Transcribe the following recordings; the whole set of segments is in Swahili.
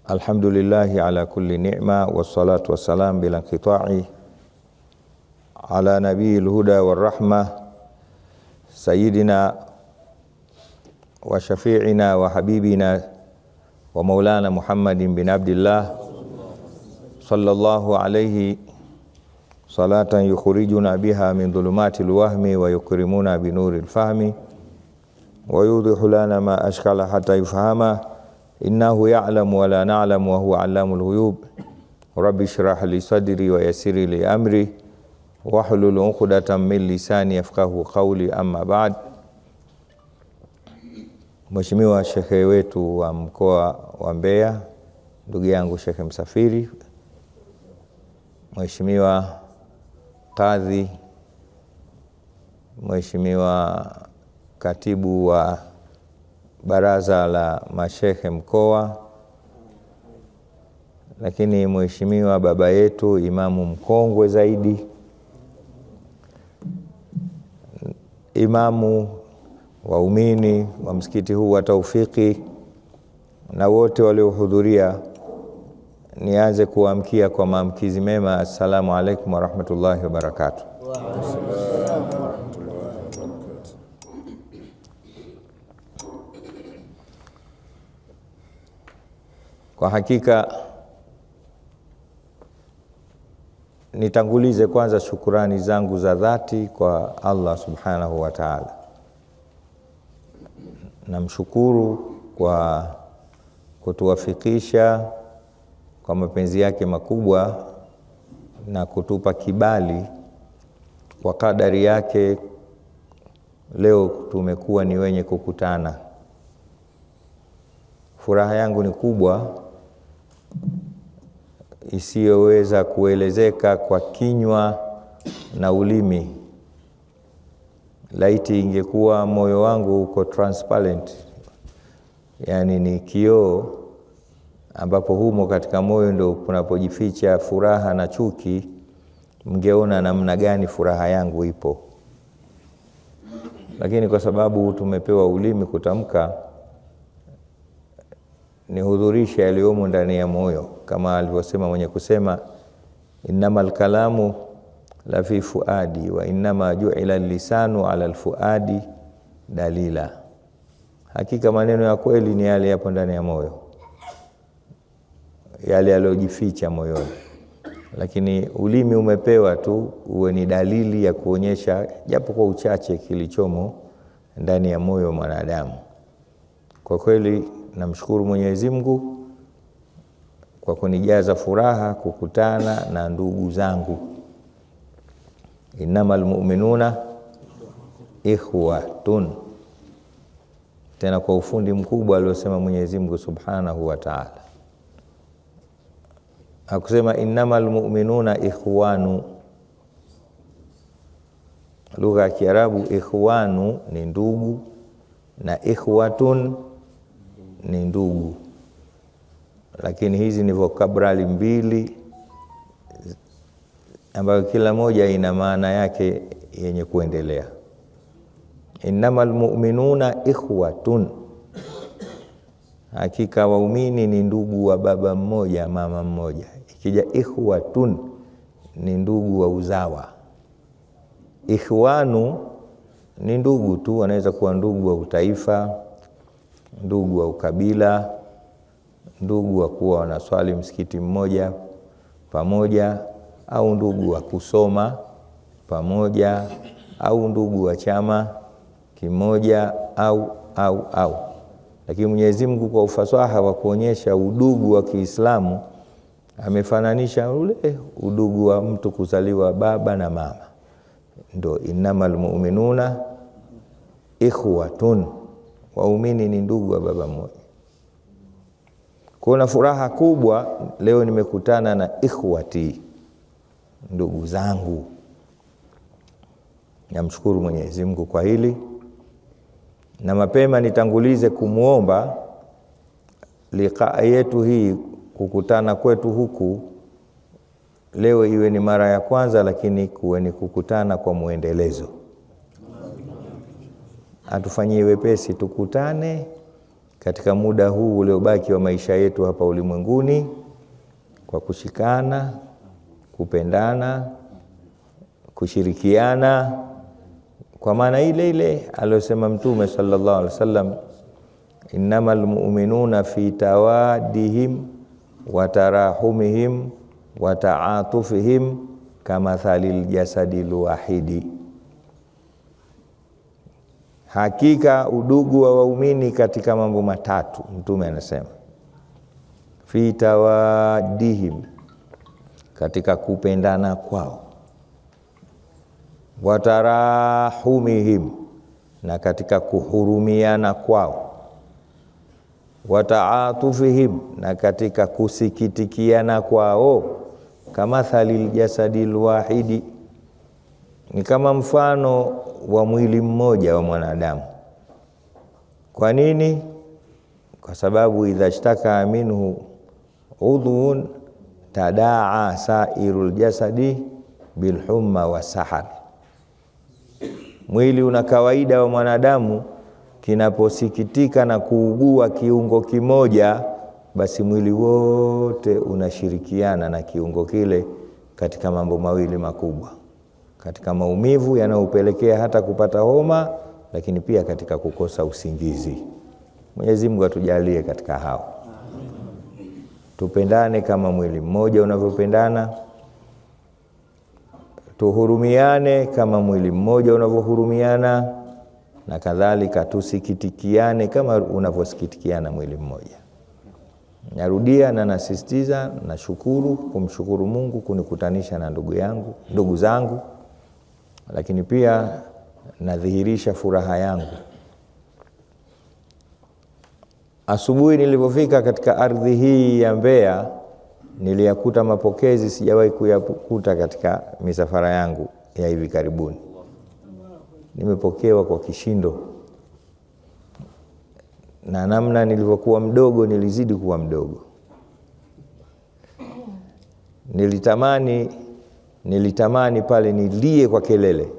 Alhamdulillahi ala kulli ni'ma wassalatu wassalam bila inqita'i ala nabiyil huda war rahmah sayyidina wa syafi'ina wa habibina wa maulana Muhammadin bin Abdillah sallallahu alaihi salatan yukhrijuna biha min dhulumatil wahmi wa yukrimuna binuril fahmi wa yudhihu lana ma ashkala hatta yufhama innahu ya'lamu wa la na'lamu wa huwa 'allamul ghuyub. Rabbi shrah li sadri wa yassir li amri wahlul 'uqdatam min lisani yafqahu qawli, amma ba'd. Mheshimiwa Shekhe wetu wa mkoa wa Mbeya, ndugu yangu Shekhe Msafiri, Mheshimiwa Kadhi, Mheshimiwa Katibu wa Baraza la Mashekhe mkoa, lakini Mheshimiwa baba yetu imamu mkongwe zaidi, imamu waumini wa msikiti huu wa Taufiki, na wote waliohudhuria, nianze kuamkia kwa maamkizi mema. Assalamu alaikum wa rahmatullahi wa barakatuh. Kwa hakika nitangulize kwanza shukurani zangu za dhati kwa Allah subhanahu wa ta'ala. Namshukuru kwa kutuwafikisha kwa mapenzi yake makubwa na kutupa kibali kwa kadari yake. Leo tumekuwa ni wenye kukutana. Furaha yangu ni kubwa isiyoweza kuelezeka kwa kinywa na ulimi. Laiti ingekuwa moyo wangu uko transparent, yani ni kioo ambapo humo katika moyo ndio kunapojificha furaha na chuki, mngeona namna gani furaha yangu ipo. Lakini kwa sababu tumepewa ulimi kutamka, ni hudhurisha yaliyomo ndani ya moyo, kama alivyosema mwenye kusema innamal kalamu la fi fuadi wa innama ju'ila lisanu ala alfuadi dalila. Hakika maneno ya kweli ni yale yapo ndani ya moyo, yale yaliyojificha moyoni, lakini ulimi umepewa tu uwe ni dalili ya kuonyesha japo kwa uchache kilichomo ndani ya moyo mwanadamu. Kwa kweli namshukuru Mwenyezi Mungu kwa kunijaza furaha kukutana na ndugu zangu. Innamal mu'minuna ikhwatun, tena kwa ufundi mkubwa aliosema Mwenyezi Mungu subhanahu wa ta'ala. Hakusema innamal mu'minuna ikhwanu. Lugha ya Kiarabu ikhwanu ni ndugu na ikhwatun ni ndugu, lakini hizi ni vocabulary mbili ambayo kila moja ina maana yake yenye kuendelea. Innamal mu'minuna ikhwatun, hakika waumini ni ndugu wa baba mmoja mama mmoja. Ikija ikhwatun ni ndugu wa uzawa. Ikhwanu ni ndugu tu, wanaweza kuwa ndugu wa utaifa, ndugu wa ukabila, ndugu wa kuwa wanaswali msikiti mmoja pamoja, au ndugu wa kusoma pamoja, au ndugu wa chama kimoja, au. Lakini Mwenyezi Mungu kwa ufasaha wa kuonyesha udugu wa Kiislamu amefananisha ule udugu wa mtu kuzaliwa baba na mama. Ndio innamal mu'minuna ikhwatun, waumini ni ndugu wa baba mmoja. Kuna furaha kubwa leo nimekutana na ikhwati, ndugu zangu. Namshukuru Mwenyezi Mungu kwa hili, na mapema nitangulize kumuomba liqa yetu hii, kukutana kwetu huku leo iwe ni mara ya kwanza, lakini kuwe ni kukutana kwa muendelezo. Atufanyie wepesi tukutane katika muda huu uliobaki wa maisha yetu hapa ulimwenguni kwa kushikana, kupendana, kushirikiana kwa maana ile ile aliyosema Mtume sallallahu alaihi wasallam, innamal mu'minuna fi tawadihim wa tarahumihim wa ta'atufihim kamathalil jasadil wahidi. Hakika udugu wa waumini katika mambo matatu. Mtume anasema fi tawadihim, katika kupendana kwao, wa tarahumihim, na katika kuhurumiana kwao, wa ta'atufihim, na katika kusikitikiana kwao, kama thalil jasadil wahidi, ni kama mfano wa mwili mmoja wa mwanadamu. Kwa nini? Kwa sababu idha shtaka minhu udhun tadaa sairul jasadi bilhumma wasahar. Mwili una kawaida wa mwanadamu, kinaposikitika na kuugua kiungo kimoja, basi mwili wote unashirikiana na kiungo kile katika mambo mawili makubwa, katika maumivu yanayopelekea hata kupata homa, lakini pia katika kukosa usingizi. Mwenyezi Mungu atujalie katika hao. Tupendane kama mwili mmoja unavyopendana, tuhurumiane kama mwili mmoja unavyohurumiana, na kadhalika tusikitikiane kama unavyosikitikiana mwili mmoja. Narudia na nasisitiza, nashukuru, kumshukuru Mungu kunikutanisha na ndugu zangu, lakini pia nadhihirisha furaha yangu. Asubuhi nilipofika katika ardhi hii ya Mbeya, niliyakuta mapokezi sijawahi kuyakuta katika misafara yangu ya hivi karibuni. Nimepokewa kwa kishindo, na namna nilivyokuwa mdogo nilizidi kuwa mdogo. Nilitamani pale nilie kwa kelele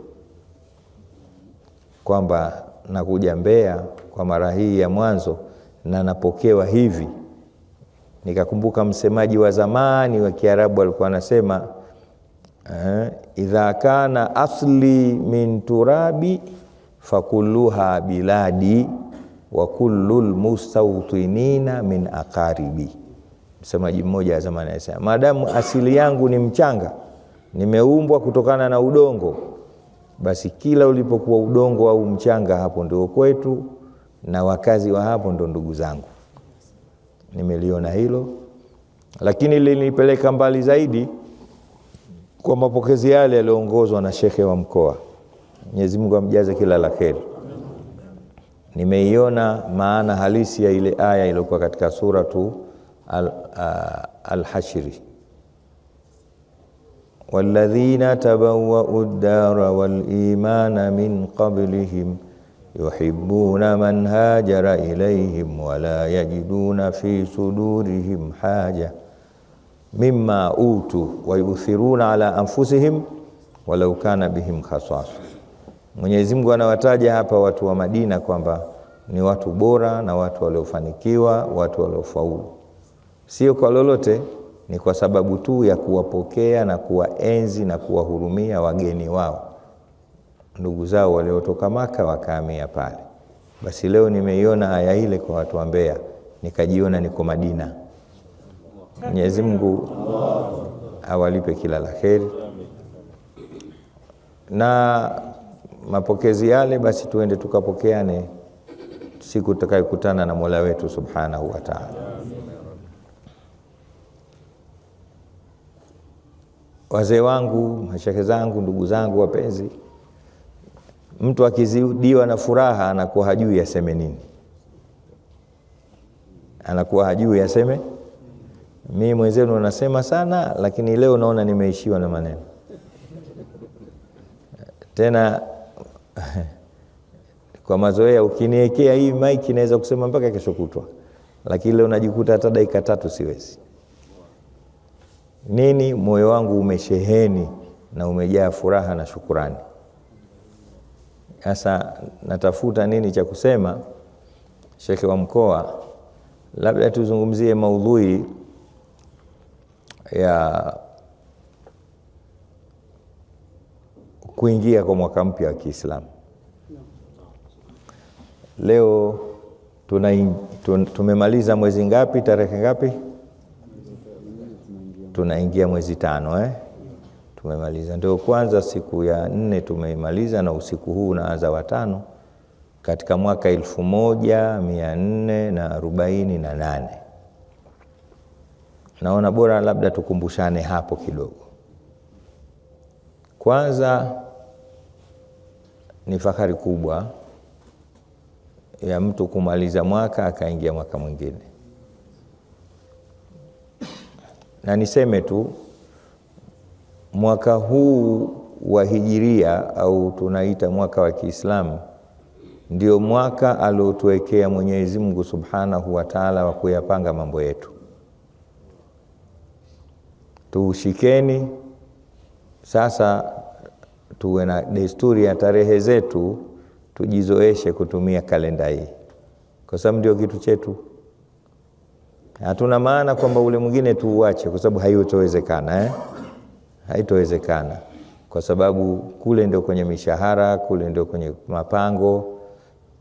kwamba nakuja Mbeya kwa mara hii ya mwanzo na napokewa hivi. Nikakumbuka msemaji wa zamani wa Kiarabu alikuwa anasema, idha kana asli min turabi fakulluha biladi wa kullul mustawtinina min aqaribi. Msemaji mmoja wa zamani anasema, maadamu asili yangu ni mchanga, nimeumbwa kutokana na udongo, basi kila ulipokuwa udongo au mchanga, hapo ndio kwetu, na wakazi wa hapo ndio ndugu zangu. Nimeliona hilo, lakini lilinipeleka mbali zaidi kwa mapokezi yale yaliyoongozwa na shekhe wa mkoa. Mwenyezi Mungu amjaze kila la kheri. Nimeiona maana halisi ya ile aya iliyokuwa katika suratu Al-Hashri, walladhina tabawwa'u ad-dara wal imana min qablihim yuhibbuna man hajara ilayhim wa la yajiduna fi sudurihim haja mimma utu wa yuthiruna ala anfusihim walau kana bihim khasasa. Mwenyezi Mungu anawataja hapa watu wa Madina kwamba ni watu bora na watu waliofanikiwa, watu waliofaulu. Sio kwa lolote, ni kwa sababu tu ya kuwapokea na kuwaenzi na kuwahurumia wageni wao, ndugu zao waliotoka Maka wakahamia pale. Basi leo nimeiona aya ile kwa watu wa Mbeya, nikajiona niko Madina. Mwenyezi Mungu awalipe kila la kheri. Na mapokezi yale basi tuende tukapokeane siku tutakayokutana na Mola wetu Subhanahu wa Ta'ala. Wazee wangu, mashehe zangu, ndugu zangu wapenzi, mtu akizidiwa na furaha anakuwa hajui aseme nini. Anakuwa hajui aseme. Mimi mwenzenu nasema sana, lakini leo naona nimeishiwa na maneno. Tena kwa mazoea ukiniwekea hii mic inaweza kusema mpaka kesho kutwa, lakini leo najikuta hata dakika 3 siwezi. Nini? Moyo wangu umesheheni na umejaa furaha na shukurani. Sasa natafuta nini cha kusema, Sheikh wa mkoa, labda tuzungumzie maudhui ya kuingia kwa mwaka mpya wa Kiislamu. Leo tumemaliza mwezi ngapi, tarehe ngapi? Tunaingia mwezi 5 tumemaliza, ndio kwanza siku ya 4 tumeimaliza, na usiku huu unaanza wa 5 katika mwaka 1448. Naona bora labda tukumbushane hapo kidogo. Kwanza ni fahari kubwa ya mtu kumaliza mwaka akaingia mwaka mwingine. Na niseme tu, mwaka huu wa hijiria au tunaita mwaka wa Kiislamu ndio mwaka aliotuwekea Mwenyezi Mungu Subhanahu wa Ta'ala wa kuyapanga mambo yetu. Tushikeni sasa, tuwe na desturi ya tarehe zetu, tujizoeshe kutumia kalenda hii, kwa sababu ndio kitu chetu. Hatuna maana kwamba ule mwingine tuuache, kwa sababu haitowezekana haitowezekana, kwa sababu kule ndio kwenye mishahara, kule ndio kwenye mapango,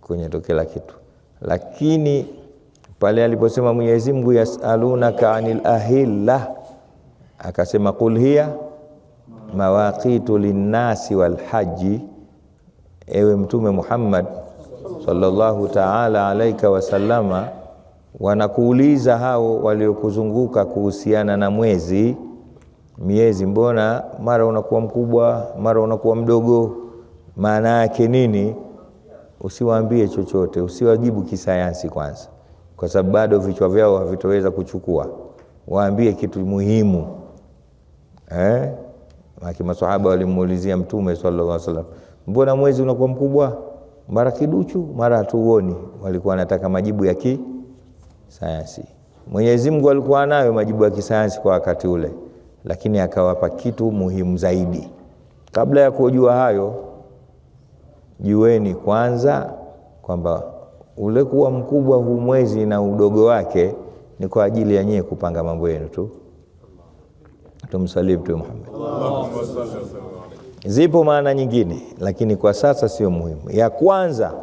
kwenye ndio kila kitu. Lakini pale aliposema Mwenyezi Mungu yasalunaka anil ahilla, akasema qul hiya mawaqitu linnasi wal haji, ewe Mtume Muhammad sallallahu ta'ala alaika wasallama, wanakuuliza hao waliokuzunguka kuhusiana na miezi, mbona mara unakuwa mkubwa mara unakuwa mdogo, maana yake nini? Usiwaambie chochote, usiwajibu kisayansi kwanza, kwa sababu bado vichwa vyao havitoweza kuchukua. Waambie kitu muhimu. Maswahaba walimuulizia Mtume sallallahu alaihi wasallam, mbona mwezi unakuwa mkubwa mara kiduchu mara hatuoni? Walikuwa wanataka majibu ya kisayansi. Mwenyezi Mungu alikuwa nayo majibu ya kisayansi kwa wakati ule, lakini akawapa kitu muhimu zaidi. Kabla ya kujua hayo, jueni kwanza kwamba ule kuwa mkubwa huu mwezi na udogo wake ni kwa ajili ya nyie kupanga mambo yenu tu. Tumsalie Mtume Muhammad. Zipo maana nyingine, lakini kwa sasa sio muhimu. Ya kwanza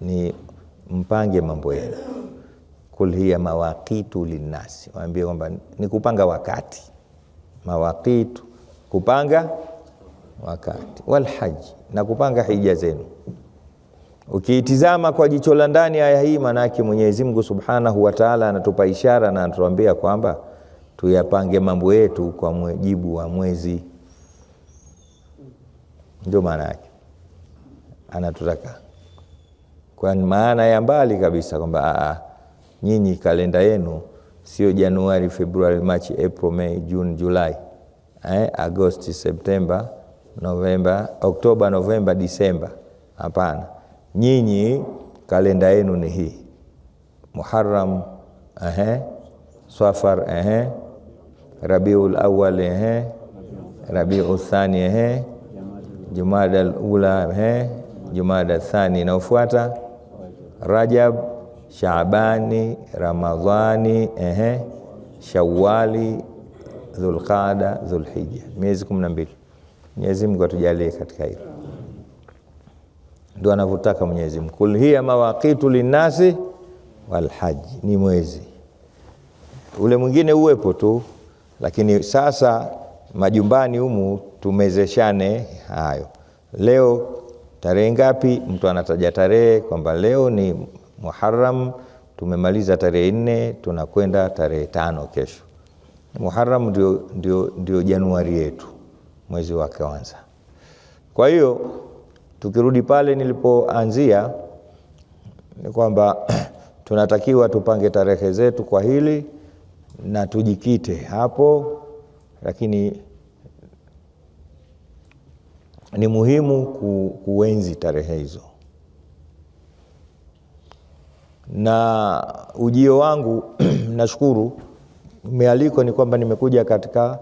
ni mpange mambo yenu. Kul hiya mawaqitu linnasi, waambie kwamba ni kupanga wakati. Mawaqitu, kupanga wakati. Wal haji, na kupanga hija zenu. Ukiitizama kwa jicho la ndani aya hii, maana yake Mwenyezi Mungu Subhanahu wa Ta'ala anatupa ishara na anatuambia kwamba tuyapange mambo yetu kwa mujibu wa mwezi. Ndio maana yake. Anatutaka kwa maana ya mbali kabisa kwamba nyinyi kalenda yenu sio Januari, Februari, Machi, April, May, June, July, Agosti, September, November, Oktoba, November, December. Hapana. Nyinyi kalenda yenu ni hii: Muharram, Safar, Rabiul Awwal, Rabiul Thani, Jumada al-Ula, Jumada Thani inayofuata, Rajab, Shaabani, Ramadhani, Shawwali, Dhulqaada, Dhulhijja. Miezi 12. Mwenyezi Mungu atujalie katika hilo. Ndio anavyotaka Mwenyezi Mungu. Kul hiya mawaqitu linnasi wal haji, ni mwezi. Ule mwingine uwepo tu, lakini sasa majumbani humu tumezeshane hayo. Leo tarehe ngapi? Mtu anataja tarehe kwamba leo ni Muharram, tumemaliza tarehe 4, tunakwenda tarehe 5 kesho. Muharram ndio Januari yetu, mwezi wa kwanza. Kwa hiyo tukirudi pale nilipoanzia ni kwamba tunatakiwa tupange tarehe zetu kwa hili na tujikite hapo, lakini ni muhimu kuenzi tarehe hizo. Na ujio wangu nashukuru, mialiko ni kwamba nimekuja katika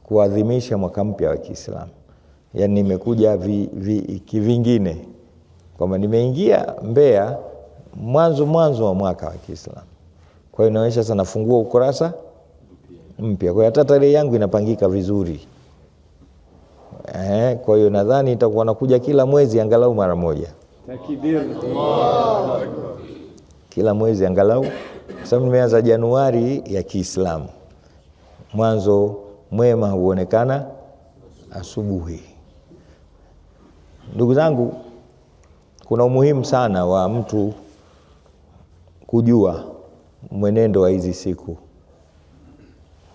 kuadhimisha mwaka mpya wa Kiislamu. Yaani nimekuja kivingine, kwamba nimeingia Mbeya mwanzo wa mwaka wa Kiislamu. Kwa hiyo inaonyesha sana fungua ukurasa mpya. Kwa hiyo hata tarehe yangu inapangika vizuri. Kwa hiyo nadhani itakuwa nakuja kila mwezi angalau mara moja. Takbir. Kila mwezi angalau, kwa sababu nimeanza Januari ya Kiislamu. Mwanzo mwema huonekana asubuhi. Ndugu zangu, kuna umuhimu sana wa mtu kujua mwenendo wa hizi siku.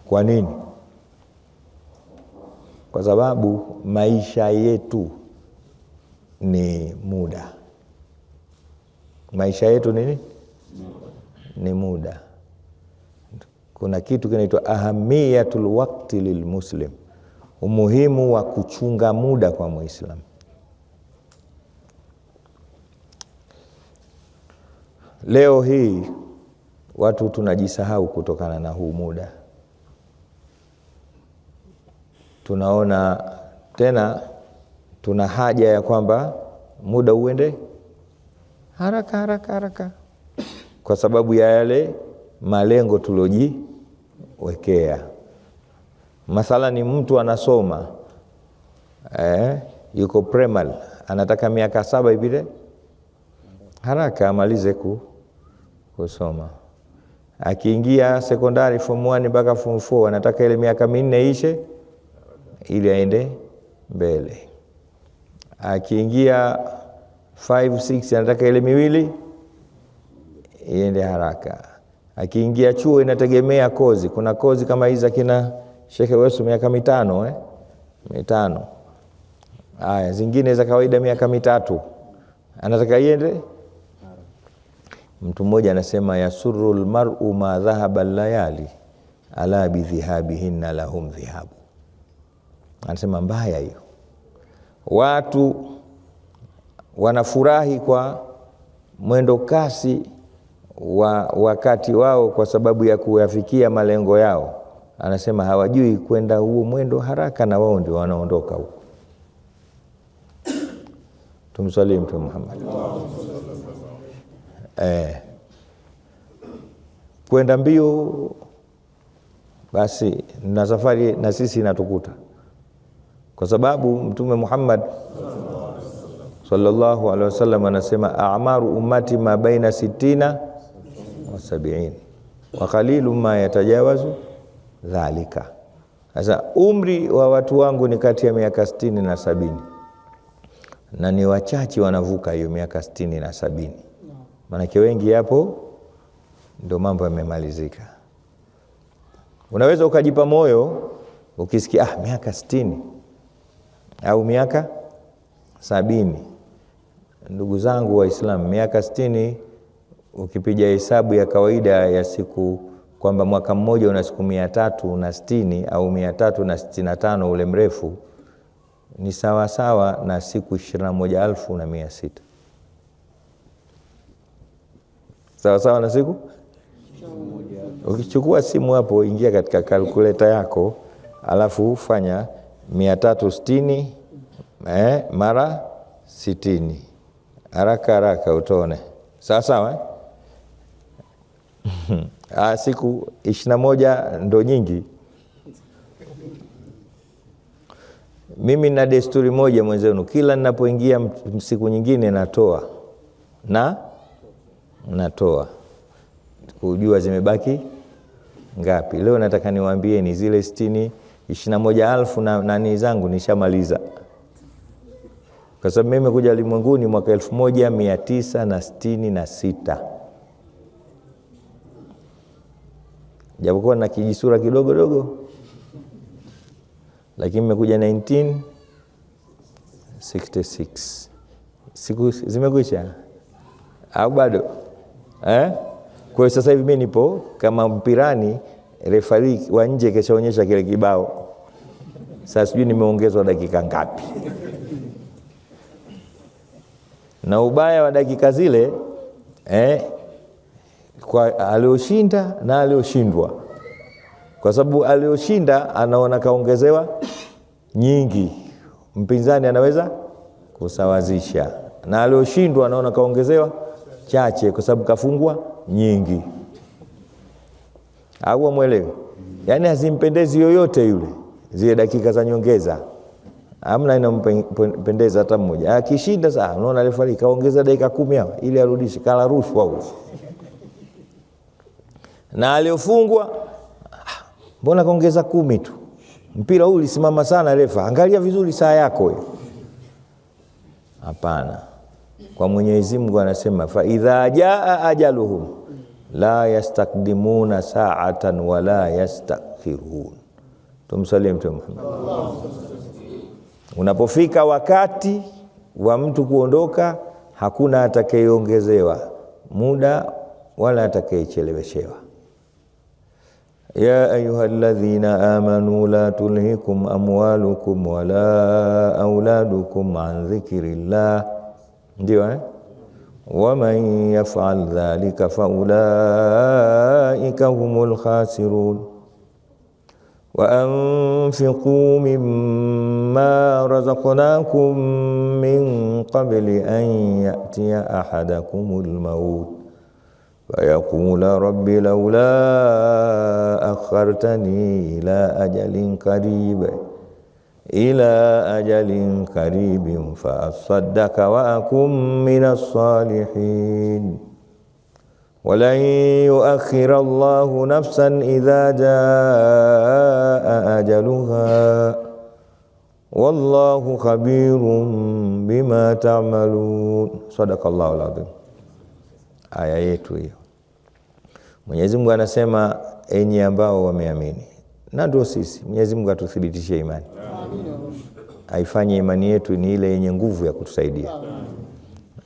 Kwa nini? Kwa sababu maisha yetu ni muda. Maisha yetu nini? Ni muda. Kuna kitu kinaitwa ahamiyatul waqti lilmuslim, umuhimu wa kuchunga muda kwa Muislamu. Leo hii watu tunajisahau kutokana na huu muda. Tunaona tena tuna haja ya kwamba muda uende haraka kwa sababu ya yale malengo tulojiwekea. Mathalani mtu anasoma yuko primary, anataka miaka 7 ipite haraka amalize kusoma. Akiingia sekondari form 1 mpaka form 4 anataka ile miaka 4 ishe ili aende mbele. Akiingia 5 6 anataka ile 2 iende haraka. Akiingia chuo inategemea kozi. Kuna kozi kama hizi kina Sheikh Wesu miaka 5 5. Haya, zingine za kawaida miaka 3. Anataka iende. Mtu mmoja anasema yasurrul mar'u ma dhahaba layali ala bi dhihabihinna lahum dhihabu. Anasema mbaya hiyo. Watu wanafurahi kwa mwendo kasi wa wakati wao kwa sababu ya kuyafikia malengo yao. Anasema hawajui kwenda huo mwendo haraka na wao ndio wanaondoka huko. Tumswalie Mtume Muhammad. Kwenda mbio basi na safari na sisi inatukuta. Kwa sababu Mtume Muhammad sallallahu alaihi wasallam anasema a'maru ummati ma baina 60 wa 70 wa qalilu ma yatajawazu dhalika. Sasa umri wa watu wangu ni kati ya miaka 60 na 70. Na ni wachache wanavuka hiyo miaka 60 na 70. Maana wengi hapo ndio mambo yamemalizika. Unaweza ukajipa moyo ukisikia miaka 60 au miaka 70. Ndugu zangu Waislamu, miaka 60 ukipiga hesabu ya kawaida ya siku kwamba mwaka mmoja una siku 360 au 365 ule mrefu, ni sawa sawa na siku 21,600. Sawa sawa na siku? Ukichukua simu hapo, ingia katika kalkuleta yako, alafu fanya 360 mara 60. Haraka utone. Sawa sawa? Siku 21 ndo nyingi. Mimi na desturi moja mwenzenu, kila ninapoingia siku nyingine natoa kujua zimebaki ngapi. Leo nataka niwaambie ni zile 60 21,000 na nani zangu nishamaliza. Kwa sababu mimi kuja ulimwenguni mwaka 1966. Japokuwa na kijisura kidogo, lakini nimekuja 1966. Siku zimekwisha au bado? Kwa sasa hivi mimi nipo kama mpirani, refari wa nje keshaonyesha kile kibao. Sasa sijui nimeongezwa dakika ngapi. Na ubaya wa dakika zile kwa alioshinda na alioshindwa. Kwa sababu alioshinda anaona kaongezewa nyingi, mpinzani anaweza kusawazisha, na alioshindwa anaona kaongezewa chache kwa sababu kafungwa nyingi. Au muelewe? Yani hazimpendezi yoyote yule zile dakika za nyongeza. Hamna inampendeza hata mmoja. Akishinda sasa unaona refa kaongeza dakika 10 hapo ili arudishe, kala rushwa huo. Na aliofungwa mbona kaongeza 10 tu? Mpira huu ulisimama sana refa. Angalia vizuri saa yako hiyo. Hapana. Kwa Mwenyezi Mungu anasema fa idha jaa ajaluhum la yastakdimuna sa'atan wala yastakhirun. Tumsalie Mtume Muhammad. Unapofika wakati wa mtu kuondoka, hakuna atakayeongezewa muda wala atakayecheleweshewa. Ya ayyuhalladhina amanu la tulhikum amwalukum wala auladukum an dhikrillah. Ndio waman yaf'al dhalika faulaika humul khasirun. Wa anfiqu mimma razaqnakum min qabli an ya'tiya ahadakumul maut fayaqula rabbi lawla akhartani ila ajalin qaribin fa asaddaka wa akum minas salihin. Walan yuakhira Allahu nafsan idha jaa ajaluha wallahu khabirun bima ta'malun. Sadaqallahul azim. Aya yetu hiyo. Mwenyezi Mungu anasema enyi ambao wameamini. Na ndio sisi. Mwenyezi Mungu atuthibitishie imani. Aifanye imani yetu ni ile yenye nguvu ya kutusaidia.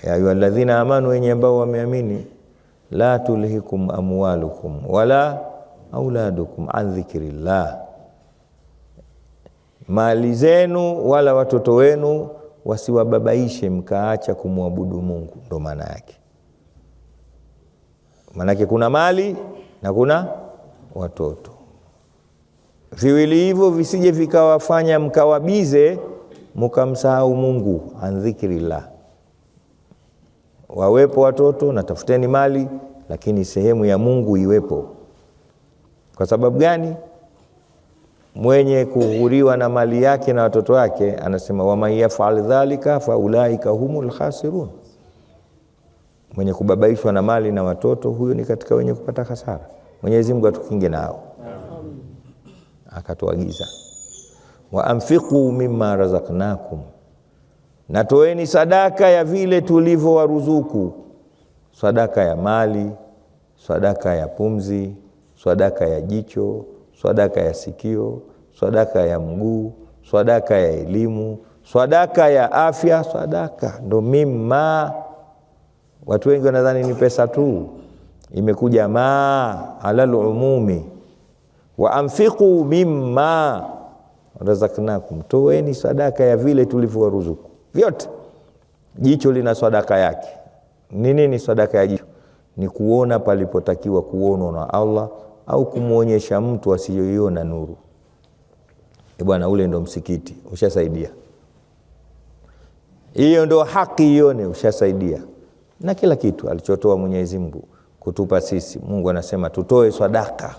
Ya ayyuhalladhina amanu, enyi ambao wameamini, la tulhikum amwalukum wala auladukum an dhikrillah. Mali zenu wala watoto wenu wasiwababaishe mkaacha kumwabudu Mungu. Ndo maana yake. Maana kuna mali na kuna watoto. Viwili hivyo visije vikawafanya mkawabize mkamsahau Mungu. An dhikrillah. Wawepo watoto na tafuteni mali, lakini sehemu ya Mungu iwepo. Kwa sababu gani? Mwenye kughuriwa na mali yake na watoto wake anasema waman yaf'al dhalika faulaika humul khasirun. Mwenye kubabaishwa na mali na watoto, huyo ni katika wenye kupata hasara. Mwenyezi Mungu atukinge nao. Akatuagiza wa anfiqu mimma razaqnakum, na toeni sadaka ya vile tulivyowaruzuku. Sadaka ya mali, sadaka ya pumzi, sadaka ya jicho, sadaka ya sikio, sadaka ya mguu, sadaka ya elimu, sadaka ya afya. Sadaka ndo mimma. Watu wengi wanadhani ni pesa tu. Imekuja ma alal umumi. Wa anfiqu mimma razaqnakum, toeni sadaka ya vile tulivyowaruzuku. Vyote. Jicho lina sadaka yake. Nini sadaka ya jicho? Ni kuona palipotakiwa kuonwa na Allah au kumuonyesha mtu asiyoiona nuru. Bwana, ule ndo msikiti, ushasaidia. Hiyo ndo haki, ione, ushasaidia. Na kila kitu alichotoa Mwenyezi Mungu kutupa sisi, Mungu anasema tutoe sadaka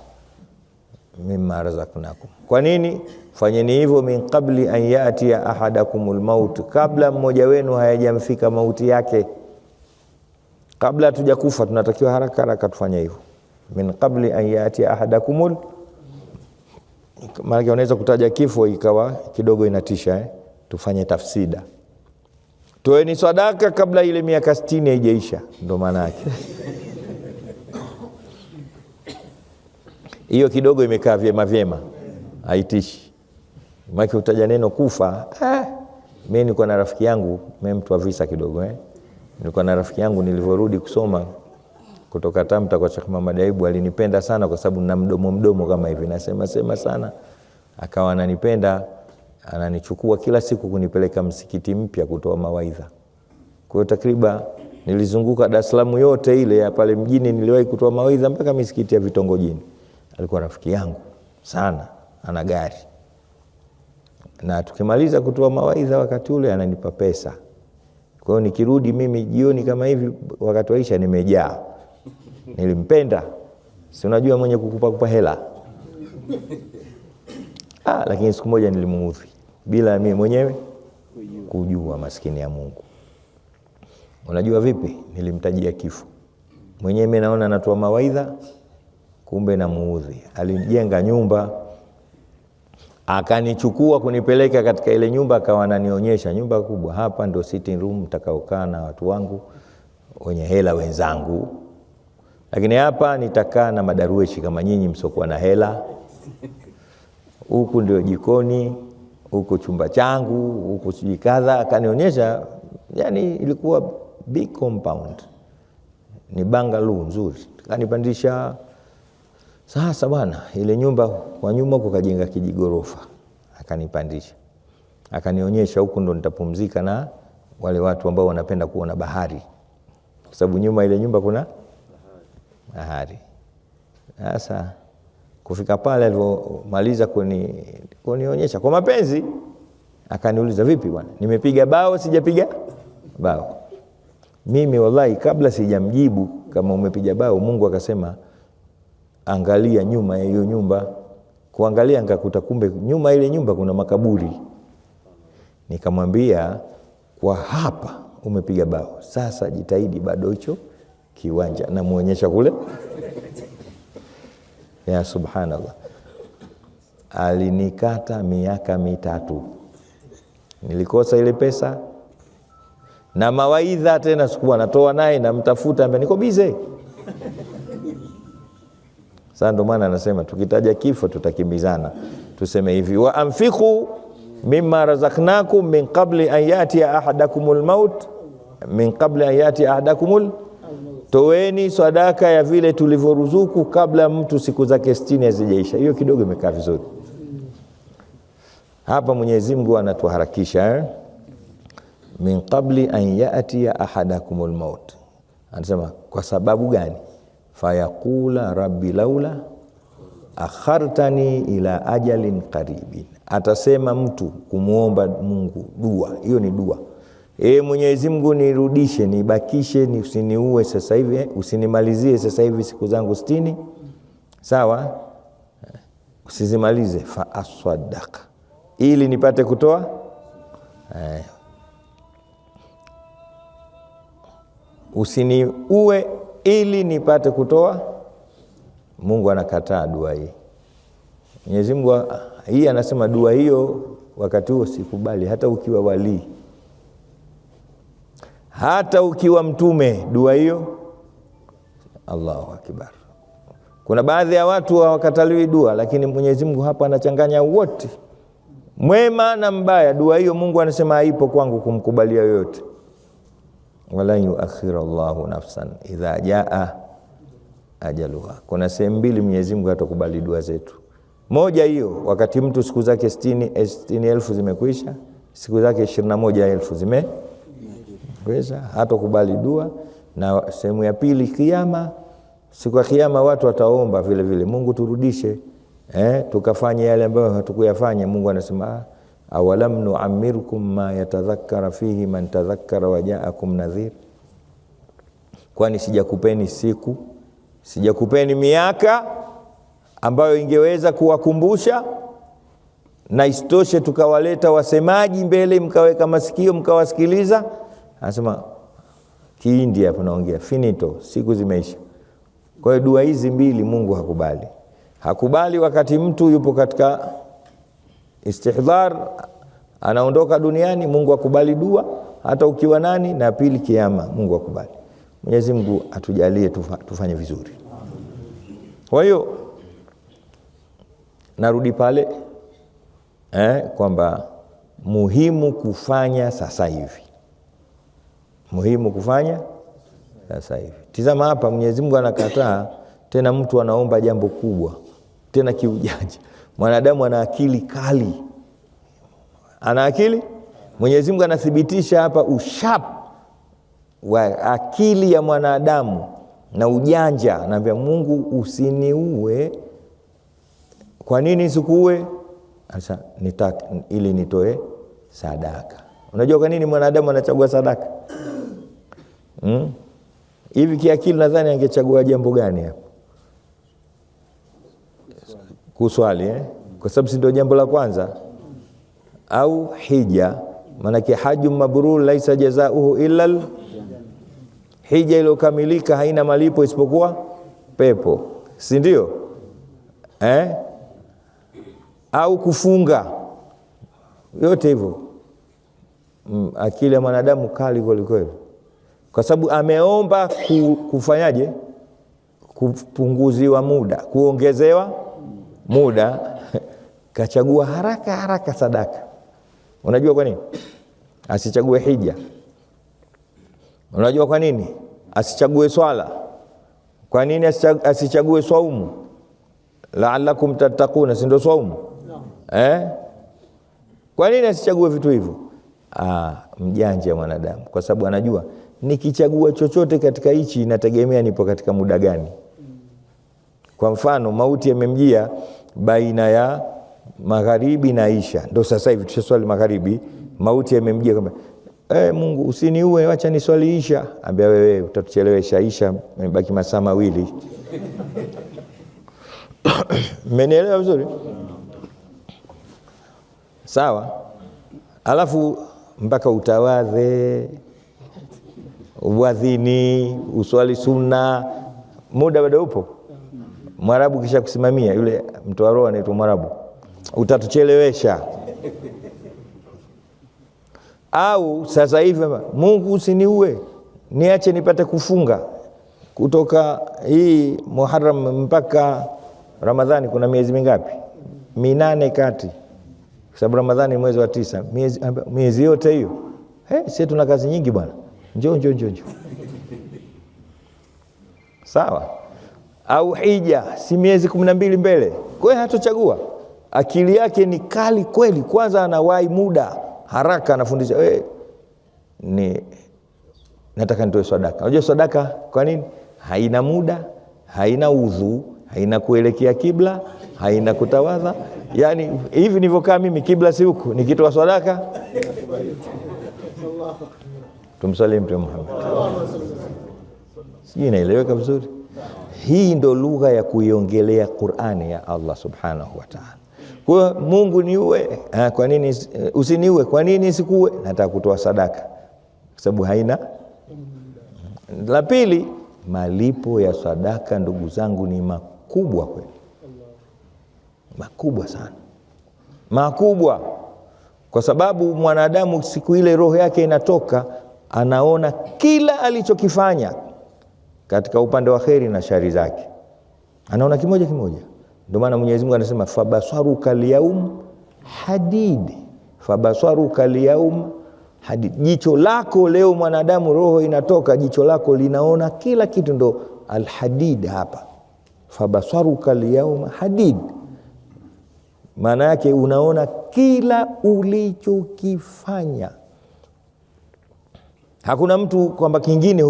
mimma razaqnakum. Kwa nini? Fanyeni hivyo min qabli an yati ahadakumul maut, kabla mmoja wenu hayajamfika mauti yake. Kabla hatujakufa tunatakiwa haraka tufanye hivyo. Min qabli an yati ahadakumul, maana unaweza kutaja kifo ikawa kidogo inatisha. Tufanye tafsida. Toeni sadaka kabla ile miaka 60 haijaisha, ndo maana yake. Hiyo kidogo imekaa vyema, haitishi. Maana utaja neno kufa. Mimi nilikuwa na rafiki yangu, mimi mtu wa visa kidogo nilikuwa na rafiki yangu nilivyorudi kusoma kutoka Tamta kwa Sheikh Muhammad Aibu, alinipenda sana kwa sababu nina mdomo kama hivi, nasema sana. Akawa ananipenda, ananichukua kila siku kunipeleka msikiti mpya kutoa mawaidha. Kwa hiyo takriban nilizunguka Dar es Salaam yote ile ya pale mjini, niliwahi kutoa mawaidha mpaka misikiti ya vitongojini. Alikuwa rafiki yangu sana, ana gari. Na tukimaliza kutoa mawaidha wakati ule ananipa pesa. Kwa hiyo nikirudi mimi jioni kama hivi wakati waisha nimejaa. Nilimpenda. Si unajua mwenye kukupa hela. Lakini siku moja nilimuudhi bila mimi mwenyewe kujua, maskini ya Mungu. Unajua vipi? Nilimtajia kifo. Mwenyewe mimi naona anatoa mawaidha, kumbe namuudhi. Alijenga nyumba, akanichukua kunipeleka katika ile nyumba, akawa ananionyesha nyumba kubwa, hapa ndio sitting room nitakaokaa na watu wangu wenye hela wenzangu. Lakini hapa nitakaa na madarueshi kama nyinyi msokuwa na hela. Huku ndio jikoni, huku chumba changu, huku siji kadha. Akanionyesha, yani ilikuwa big compound. Ni bungalow nzuri. Akanipandisha. Sasa bwana, ile nyumba kwa nyuma kukajenga kijigorofa. Akanipandisha. Akanionyesha huku ndo nitapumzika na wale watu ambao wanapenda kuona bahari. Kwa sababu nyuma ile nyumba kuna bahari. Sasa kufika pale alipomaliza kunionyesha kwa mapenzi, akaniuliza, vipi bwana? Nimepiga bao sijapiga bao? Mimi wallahi kabla sijamjibu kama umepiga bao, Mungu akasema angalia nyuma ya hiyo nyumba. Kuangalia nikakuta kumbe nyuma ile nyumba kuna makaburi. Nikamwambia, kwa hapa umepiga bao. Sasa jitahidi bado hicho kiwanja, na muonyesha kule. Ya subhanallah. Alinikata miaka 3. Nilikosa ile pesa. Na mawaidha tena sikuwa natoa naye, na mtafuta ambaye niko busy. Sasa ndo maana anasema tukitaja kifo tutakimbizana. Tuseme hivi, wa anfiqu mimma razaqnakum min qabli an yati ahadakumul maut, min qabli an yati ahadakumul, toeni sadaka ya vile tulivyoruzuku kabla mtu siku zake 60 hazijaisha. Hiyo kidogo imekaa vizuri. Hapa Mwenyezi Mungu anatuharakisha, min qabli an yati ahadakumul maut. Anasema kwa sababu gani? Fayaqula rabbi laula akhartani ila ajalin qaribin. Atasema mtu kumuomba Mungu dua, hiyo ni dua. Mwenyezi Mungu nirudishe, nibakishe, usiniue sasa hivi, usinimalizie sasa hivi siku zangu 60. Sawa? Usizimalize, fa aswadaka, ili nipate kutoa. Usiniue ili nipate kutoa. Mungu anakataa dua hii. Mwenyezi Mungu hii anasema dua hiyo wakati huo sikubali, hata ukiwa wali, hata ukiwa mtume, dua hiyo. Allahu akbar. Kuna baadhi ya watu hawakataliwi dua, lakini Mwenyezi Mungu hapa anachanganya wote, mwema na mbaya. Dua hiyo Mungu anasema haipo kwangu kumkubalia yoyote. Wala yuakhiru Allahu nafsan idha jaa ajaluha. Kuna sehemu mbili Mwenyezi Mungu hatakubali dua zetu. Moja hiyo wakati mtu siku zake 60,000 zimekwisha, siku zake 21,000 zimekwisha, hatakubali dua. Na sehemu ya pili kiyama, siku ya kiyama watu wataomba vile vile, Mungu turudishe tukafanye yale ambayo hatukuyafanya. Mungu anasema awalam nu'ammirkum ma yatadhakkara fihi man tadhakkara wa ja'akum nadhir. Kwani sijakupeni siku, sijakupeni miaka ambayo ingeweza kuwakumbusha, na istoshe tukawaleta wasemaji mbele, mkaweka masikio mkawasikiliza? Anasema kiindi hapo naongea finito, siku zimeisha. Kwa hiyo dua hizi mbili Mungu hakubali. Hakubali wakati mtu yupo katika istihdhar, anaondoka duniani, Mungu akubali dua hata ukiwa nani. Na pili kiyama, Mungu akubali. Mwenyezi Mungu atujalie tufanye vizuri. Kwa hiyo narudi pale kwamba muhimu kufanya sasa hivi. Muhimu kufanya sasa hivi. Tizama hapa Mwenyezi Mungu anakataa tena mtu anaomba jambo kubwa tena kiujanja. Mwanadamu ana akili kali. Ana akili. Mwenyezi Mungu anathibitisha hapa ushap wa akili ya mwanadamu na ujanja. Anambia Mungu usiniue. Kwa nini sikuue? Sasa ili nitoe sadaka. Unajua kwa nini mwanadamu anachagua sadaka? Hivi kiakili nadhani angechagua jambo gani hapo? Kuswali, kwa sababu si ndio jambo la kwanza? Au hija, maana haju mabrur laisa jazaohu illa hija iliyokamilika haina malipo isipokuwa pepo, si ndio? Au kufunga, yote hivyo. Akili ya mwanadamu kali kweli, kwa sababu ameomba kufanyaje? Kupunguziwa muda, kuongezewa muda. Kachagua haraka sadaka. Unajua kwa nini asichague hija? Unajua kwa nini asichague swala? Kwa nini asichague saumu? La'allakum tattaquna, si ndio saumu? Kwa nini asichague vitu hivyo? Mjanja mwanadamu, kwa sababu anajua nikichagua chochote katika hichi inategemea nipo katika muda gani. Kwa mfano, mauti yamemjia baina ya magharibi na isha, ndio sasa hivi tushaswali magharibi, mauti yamemjia kama Mungu usiniue, acha niswali isha. Ambia wewe utatuchelewesha isha, imebaki masaa mawili. Mmenielewa vizuri? Sawa. Alafu mpaka utawadhe, uadhini, uswali sunna, muda bado upo. Mwarabu kisha kusimamia, yule mtu wa roho anaitwa Mwarabu, utatuchelewesha. Au sasa hivi Mungu usiniue, niache nipate kufunga kutoka hii Muharram mpaka Ramadhani. Kuna miezi mingapi? 8 kati, kwa sababu Ramadhani mwezi wa 9. Miezi yote hiyo sisi tuna kazi nyingi bwana, njoo sawa. Au hija, si miezi 12 mbele. Kwa hiyo hatochagua. Akili yake ni kali kweli. Kwanza anawahi muda, haraka anafundisha nataka nitoe sadaka. Unajua sadaka kwa nini? Haina muda, haina udhu, haina kuelekea kibla, haina kutawadha. Yaani hivi nilivyokaa mimi, kibla si huku, nikitoa sadaka tumsalie Mtume Muhammad. Sijui inaeleweka vizuri. Hii ndo lugha ya kuiongelea Qur'ani ya Allah subhanahu wa ta'ala. Kwa Mungu niue, kwa nini usiniue? Kwa nini sikuue? Nataka kutoa sadaka, kwa sababu haina. La pili, malipo ya sadaka ndugu zangu ni makubwa kweli. Makubwa sana. Makubwa. Kwa sababu mwanadamu siku ile roho yake inatoka, anaona kila alichokifanya katika upande wa kheri na shari zake, anaona kimoja. Ndio maana Mwenyezi Mungu anasema fabasaruka liyaum hadid, fabasaruka liyaum hadid. Jicho lako leo mwanadamu, roho inatoka, jicho lako linaona kila kitu, ndo alhadid hapa. Fabasaruka liyaum hadid, maana yake unaona kila ulichokifanya. Hakuna mtu kwamba kingine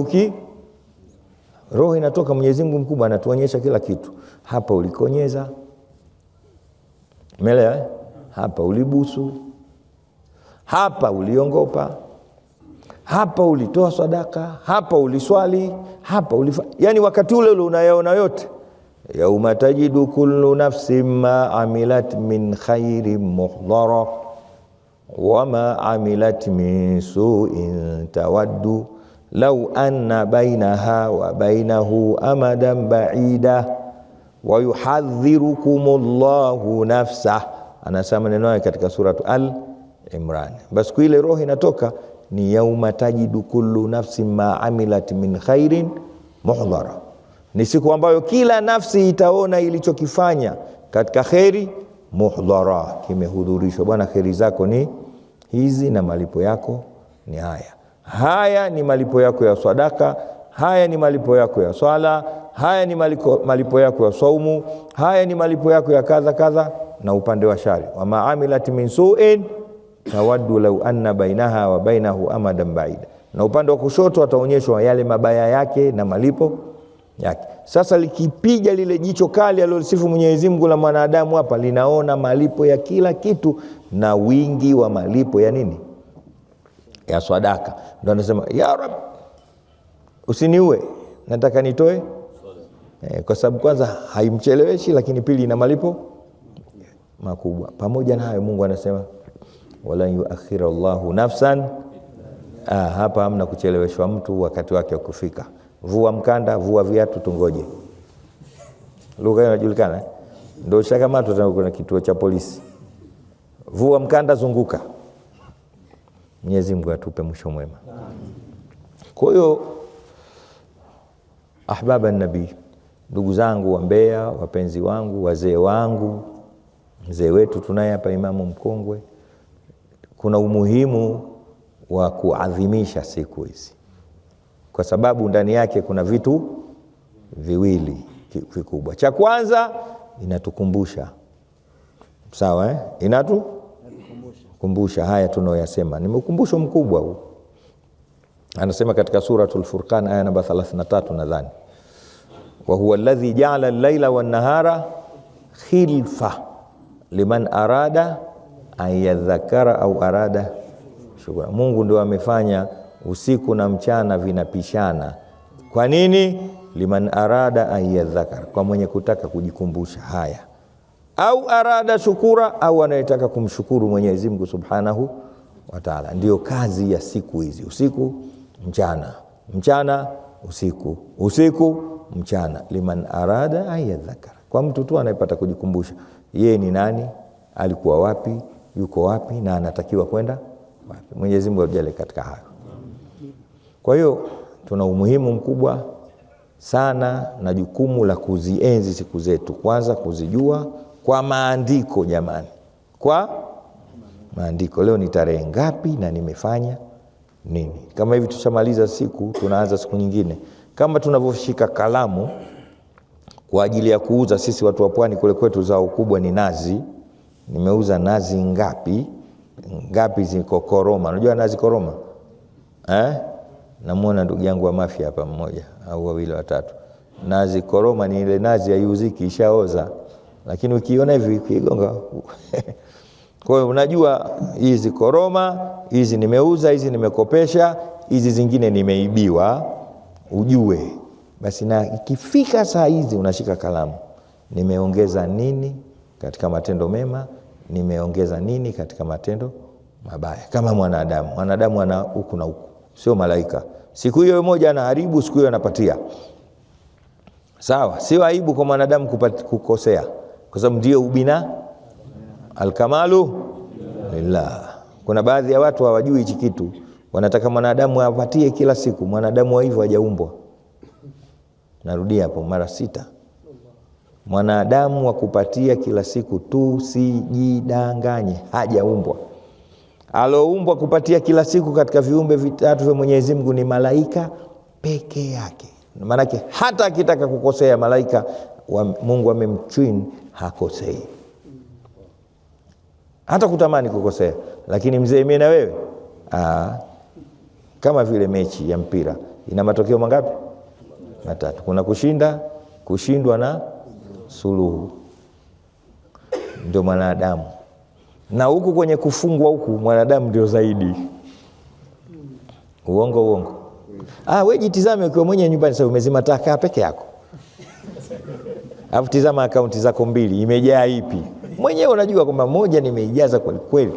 roho inatoka. Mwenyezi Mungu mkubwa anatuonyesha kila kitu. Hapa ulikonyeza, umeelewa? Hapa ulibusu, hapa uliongopa, hapa ulitoa sadaka, hapa uliswali, hapa yani wakati ule unayaona yote. Yauma tajidu kullu nafsin ma amilat min khairin muhdara wa ma amilat min su'in tawaddu law anna bainaha wa bainahu amadan ba'ida wa yuhadhdhirukumullahu nafsah. Anasema neno yake katika suratu Al-Imran. Basi kwa ile roho inatoka ni yauma tajidu kullu nafsin ma amilat min khairin muhdara. Ni siku ambayo kila nafsi itaona ilichokifanya katika khairi, muhdara, kimehudhurishwa. Bwana, khairi zako ni hizi na malipo yako ni haya. Haya ni malipo yako ya sadaka, haya ni malipo yako ya swala, haya ni malipo yako ya saumu, haya ni malipo yako ya kadha. Na upande wa shari, wa ma'amilat min su'in tawaddu law anna bainaha wa bainahu amadan ba'ida. Na upande wa kushoto ataonyeshwa yale mabaya yake na malipo yake. Sasa likipiga lile jicho kali alilosifu Mwenyezi Mungu la mwanadamu hapa, linaona malipo ya kila kitu na wingi wa malipo ya nini? ya sadaka, ndio anasema ya Rab, usiniue, nataka nitoe kwa sababu kwanza haimcheleweshi, lakini pili ina malipo makubwa. Pamoja na hayo Mungu anasema wala yuakhira Allahu nafsan, hapa hamna kucheleweshwa mtu wakati wake ukifika. Vua mkanda, vua viatu, tungoje. Lugha hiyo inajulikana, ndio shakamatwa tena kuna kituo cha polisi. Vua mkanda, zunguka. Mwenyezi Mungu atupe mwisho mwema. Kwa hiyo ahbaba nabii, ndugu zangu wa Mbeya, wapenzi wangu, wazee wangu, mzee wetu tunaye hapa Imamu mkongwe, kuna umuhimu wa kuadhimisha siku hizi, kwa sababu ndani yake kuna vitu viwili vikubwa. Cha kwanza, inatukumbusha, sawa inatukumbusha haya tunayoyasema, ni ukumbusho mkubwa huu. Anasema katika suratul Furqan aya namba 33 nadhani, wa huwa alladhi ja'ala al-laila wan-nahara khilfa liman arada an yadhakkara au arada shukura. Mungu ndio amefanya usiku na mchana vinapishana. Kwa nini? Liman arada an yadhakkara, kwa mwenye kutaka kujikumbusha haya, au arada shukura, au anayetaka kumshukuru Mwenyezi Mungu Subhanahu wa Ta'ala. Ndio kazi ya siku hizi, usiku mchana, mchana usiku, usiku mchana. Liman arada an yadhakkara, kwa mtu tu anayepata kujikumbusha yeye ni nani, alikuwa wapi, yuko wapi, na anatakiwa kwenda wapi. Mwenyezi Mungu ajalie katika hayo. Kwa hiyo tuna umuhimu mkubwa sana na jukumu la kuzienzi siku zetu. Kwanza kuzijua kwa maandiko, jamani, kwa maandiko. Leo ni tarehe ngapi na nimefanya nini? Kama hivi tushamaliza siku, tunaanza siku nyingine. Kama tunavyoshika kalamu kwa ajili ya kuuza, sisi watu wa pwani kule kwetu zao kubwa ni nazi. Nimeuza nazi ngapi ziko koroma. Unajua nazi koroma? Namuona ndugu yangu wa Mafia hapa mmoja au wawili watatu. Nazi koroma ni ile nazi haiuziki, ishaoza. Lakini ukiona hivi ukigonga kwa hiyo unajua hizi koroma, hizi nimeuza, hizi nimekopesha, hizi zingine nimeibiwa, ujue. Basi na ikifika saa hizi unashika kalamu, nimeongeza nini katika matendo mema, nimeongeza nini katika matendo mabaya. Kama mwanadamu ana huku na huku, sio malaika. Siku hiyo moja anaharibu, siku hiyo anapatia. Sawa, sio aibu kwa mwanadamu kukosea, kwa sababu ndio ubina alkamalu lillah. Kuna baadhi ya watu hawajui hichi kitu, wanataka mwanadamu apatie kila siku. Mwanadamu wa hivyo hajaumbwa. Narudia hapo mara 6. Mwanadamu wa kupatia kila siku, tusijidanganye, hajaumbwa. Aloumbwa kupatia kila siku katika viumbe vitatu vya Mwenyezi Mungu ni malaika peke yake. Maana yake hata akitaka kukosea malaika Mungu amemtrain hakosei. Hata kutamani kukosea, lakini mzee mimi na wewe kama vile mechi ya mpira ina matokeo mangapi? 3. Kuna kushinda, kushindwa na suluhu. Ndio mwanadamu. Na huku kwenye kufungwa huku mwanadamu ndio zaidi. Uongo. Wewe jitizame ukiwa mwenye nyumbani sasa, umezima taa peke yako. Alafu tizama akaunti zako 2, imejaa ipi? Mwenyewe unajua kwamba moja nimeijaza kweli.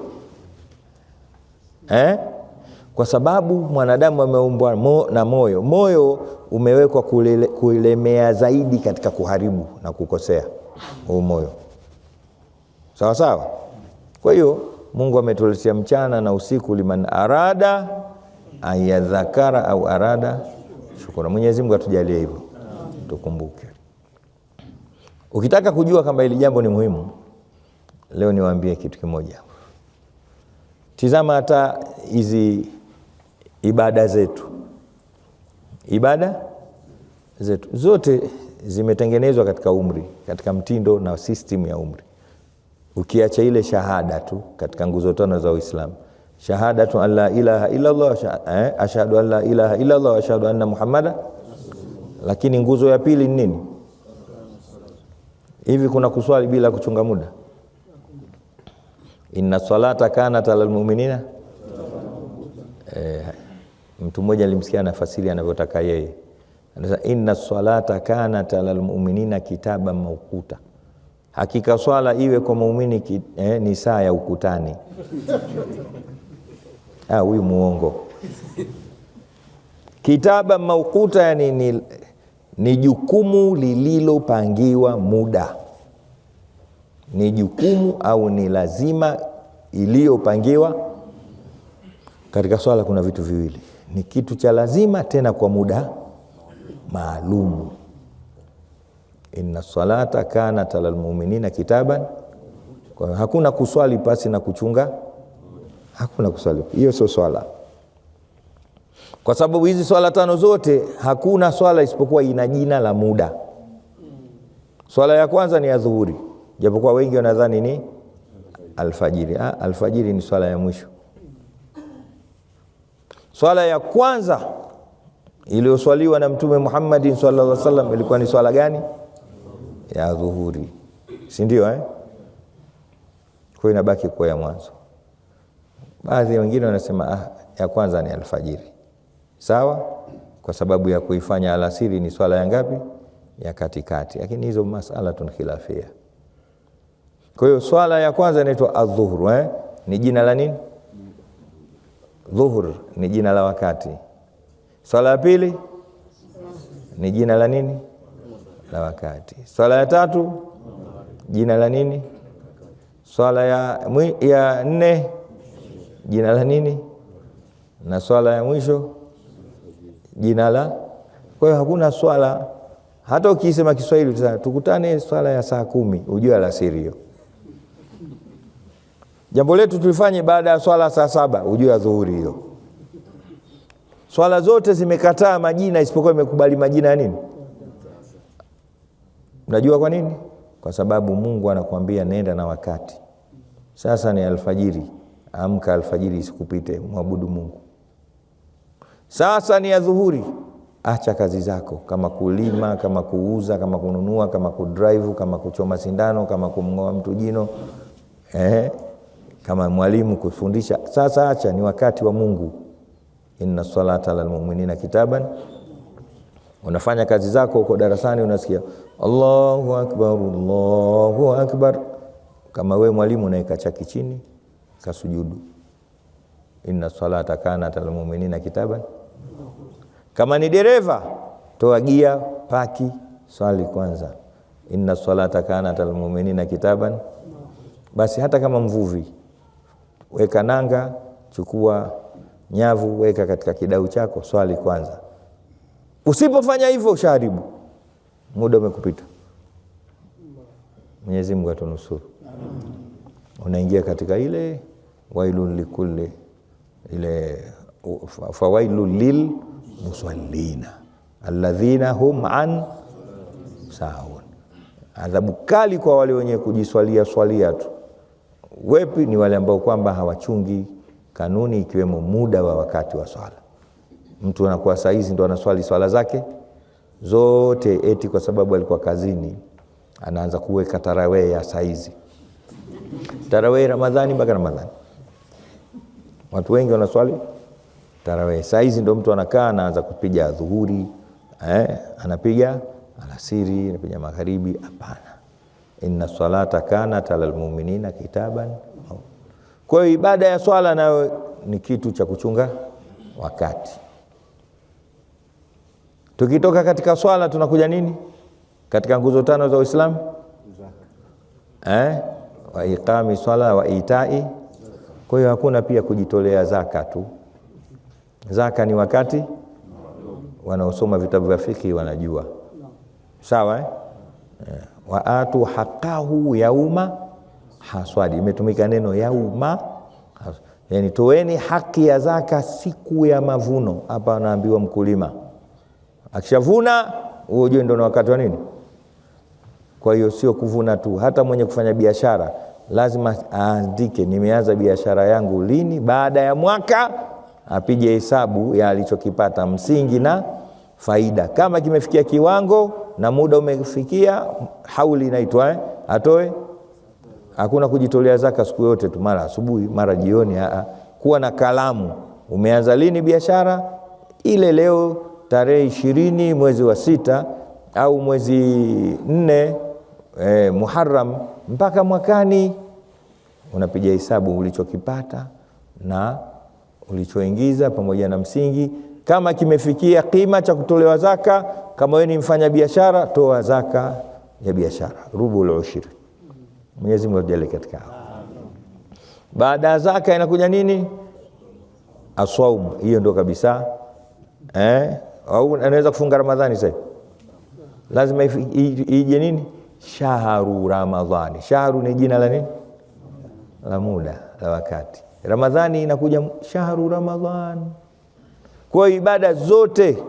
Kwa sababu mwanadamu ameumbwa na moyo. Moyo umewekwa kulemea zaidi katika kuharibu na kukosea. Moyo. Sawa sawa. Kwa hiyo Mungu ametuletea mchana na usiku, liman arada ayadhakara au arada shukura. Mwenyezi Mungu atujalie hivyo. Tukumbuke. Ukitaka kujua kama hili jambo ni muhimu, leo niwaambie kitu kimoja. Tizama hata hizi ibada zetu. Ibada zetu zote zimetengenezwa katika umri, katika mtindo na system ya umri. Ukiacha ile shahada tu katika nguzo 5 za Uislamu. Shahadatu an la ilaha illa Allah, ashhadu an la ilaha illa Allah wa ashhadu anna Muhammada. Lakini nguzo ya pili ni nini? Hivi kuna kuswali bila kuchunga muda? Inna salata kanat alal mu'minina Mtu mmoja alimsikia anafasiri anavyotaka yeye. Anasema inna salata kanat alal mu'minina kitaban mawquta. Hakika swala iwe kwa muumini ni saa ya ukutani. Huyu muongo. Kitaba mawquta yani ni jukumu lililopangiwa muda. Ni jukumu au ni lazima iliyopangiwa. Katika swala kuna vitu viwili. Ni kitu cha lazima tena kwa muda maalumu. Inna salata kanat alal mu'minina kitaban. Kwa hakuna kuswali pasi na kuchunga. Hakuna kuswali. Hiyo sio swala. Kwa sababu hizi swala 5 zote hakuna swala isipokuwa ina jina la muda. Swala ya kwanza ni ya dhuhuri, japokuwa wengi wanadhani ni alfajiri. Alfajiri ni swala ya mwisho. Swala ya kwanza iliyoswaliwa na Mtume Muhammad sallallahu alaihi wasallam ilikuwa ni swala gani? Ya dhuhuri. Si ndio Kwa inabaki kwa ya mwanzo. Baadhi wengine wanasema ya kwanza ni alfajiri. Sawa? Kwa sababu ya kuifanya alasiri ni swala ya ngapi? Ya katikati. Lakini hizo masala tunkhilafia. Kwa hiyo swala ya kwanza inaitwa adh-dhuhr, ni jina la nini? Dhuhur ni jina la wakati. Swala ya pili ni jina la nini? La wakati. Swala ya tatu jina la nini? Swala ya 4 jina la nini? Na swala ya mwisho jina la. Kwa hiyo hakuna swala, hata ukisema Kiswahili tukutane swala ya saa 10 ujue alasiri hiyo. Jambo letu tulifanye baada ya swala saa 7 ujue adhuhuri hiyo. Swala zote zimekataa majina isipokuwa imekubali majina ya nini? Unajua kwa nini? Kwa sababu Mungu anakuambia nenda na wakati. Sasa ni alfajiri, amka alfajiri isikupite, muabudu Mungu. Sasa ni adhuhuri, acha kazi zako, kama kulima, kama kuuza, kama kununua, kama kudrive, kama kuchoma sindano, kama kumngoa mtu jino, kama mwalimu kufundisha. Sasa acha, ni wakati wa Mungu. Inna salata alal mu'minina kitaban. Unafanya kazi zako uko darasani, unasikia Allahu akbar, Allahu akbar. Kama we mwalimu unaika chaki chini, kasujudu. Inna salata kanat alal mu'minina kitaban. Kama ni dereva, toa gia, paki, swali kwanza. Inna salata kanat alal mu'minina kitaban. Basi hata kama mvuvi, weka nanga, chukua nyavu, weka katika kidau chako, swali kwanza. Usipofanya hivyo ushaharibu, muda umekupita. Mwenyezi Mungu atunusuru. Unaingia katika ile wailul likulli, ile fawailul lil musallina alladhina hum an sahun. Adhabu kali kwa wale wenye kujiswalia tu. Wepi ni wale ambao kwamba hawachungi kanuni, ikiwemo muda wa wakati wa swala. Mtu anakuwa saizi ndo anaswali swala zake zote, eti kwa sababu alikuwa kazini anaanza kuweka tarawih ya saizi. Tarawih Ramadhani mpaka Ramadhani. Watu wengi wanaswali tarawih. Saizi ndo mtu anakaa anaanza kupiga dhuhuri, anapiga alasiri, anapiga magharibi. Hapana. Inna salata kanat alal mu'minina kitaban. Kwa hiyo ibada ya swala nayo ni kitu cha kuchunga wakati. Tukitoka katika swala tunakuja nini? Katika nguzo 5 za Uislamu? Wa iqami swala wa itai. Kwa hiyo hakuna pia kujitolea zaka tu. Zaka ni wakati, wanaosoma vitabu vya fiqh wanajua. Sawa wa atu haqqahu yauma haswadi. Imetumika neno yauma, yani toeni haki ya zaka siku ya mavuno. Hapa anaambiwa mkulima akishavuna ujue ndio wakati wa nini. Kwa hiyo sio kuvuna tu, hata mwenye kufanya biashara lazima aandike nimeanza biashara yangu lini, baada ya mwaka apige hesabu ya alichokipata, msingi na faida. Kama kimefikia kiwango na muda umefikia, hauli inaitwa atoe. Hakuna kujitolea zaka siku yote tu, mara asubuhi mara jioni. Kuwa na kalamu, umeanza lini biashara, ile leo tarehe 20 mwezi wa 6 au mwezi 4 Muharram mpaka mwakani unapiga hesabu ulichokipata na ulichoingiza pamoja na msingi. Kama kimefikia kima cha kutolewa zaka, kama wewe ni mfanya biashara, toa zaka ya biashara, rubul ushri. Mwenyezi Mungu ajalie katika hao. Baada ya zaka inakuja nini? Aswaum. Hiyo ndio kabisa. Au anaweza kufunga Ramadhani sasa. Lazima ije nini? Shahru Ramadhani. Shahru ni jina la nini? La muda, la wakati. Ramadhani inakuja shahru Ramadhani. Kwa ibada zote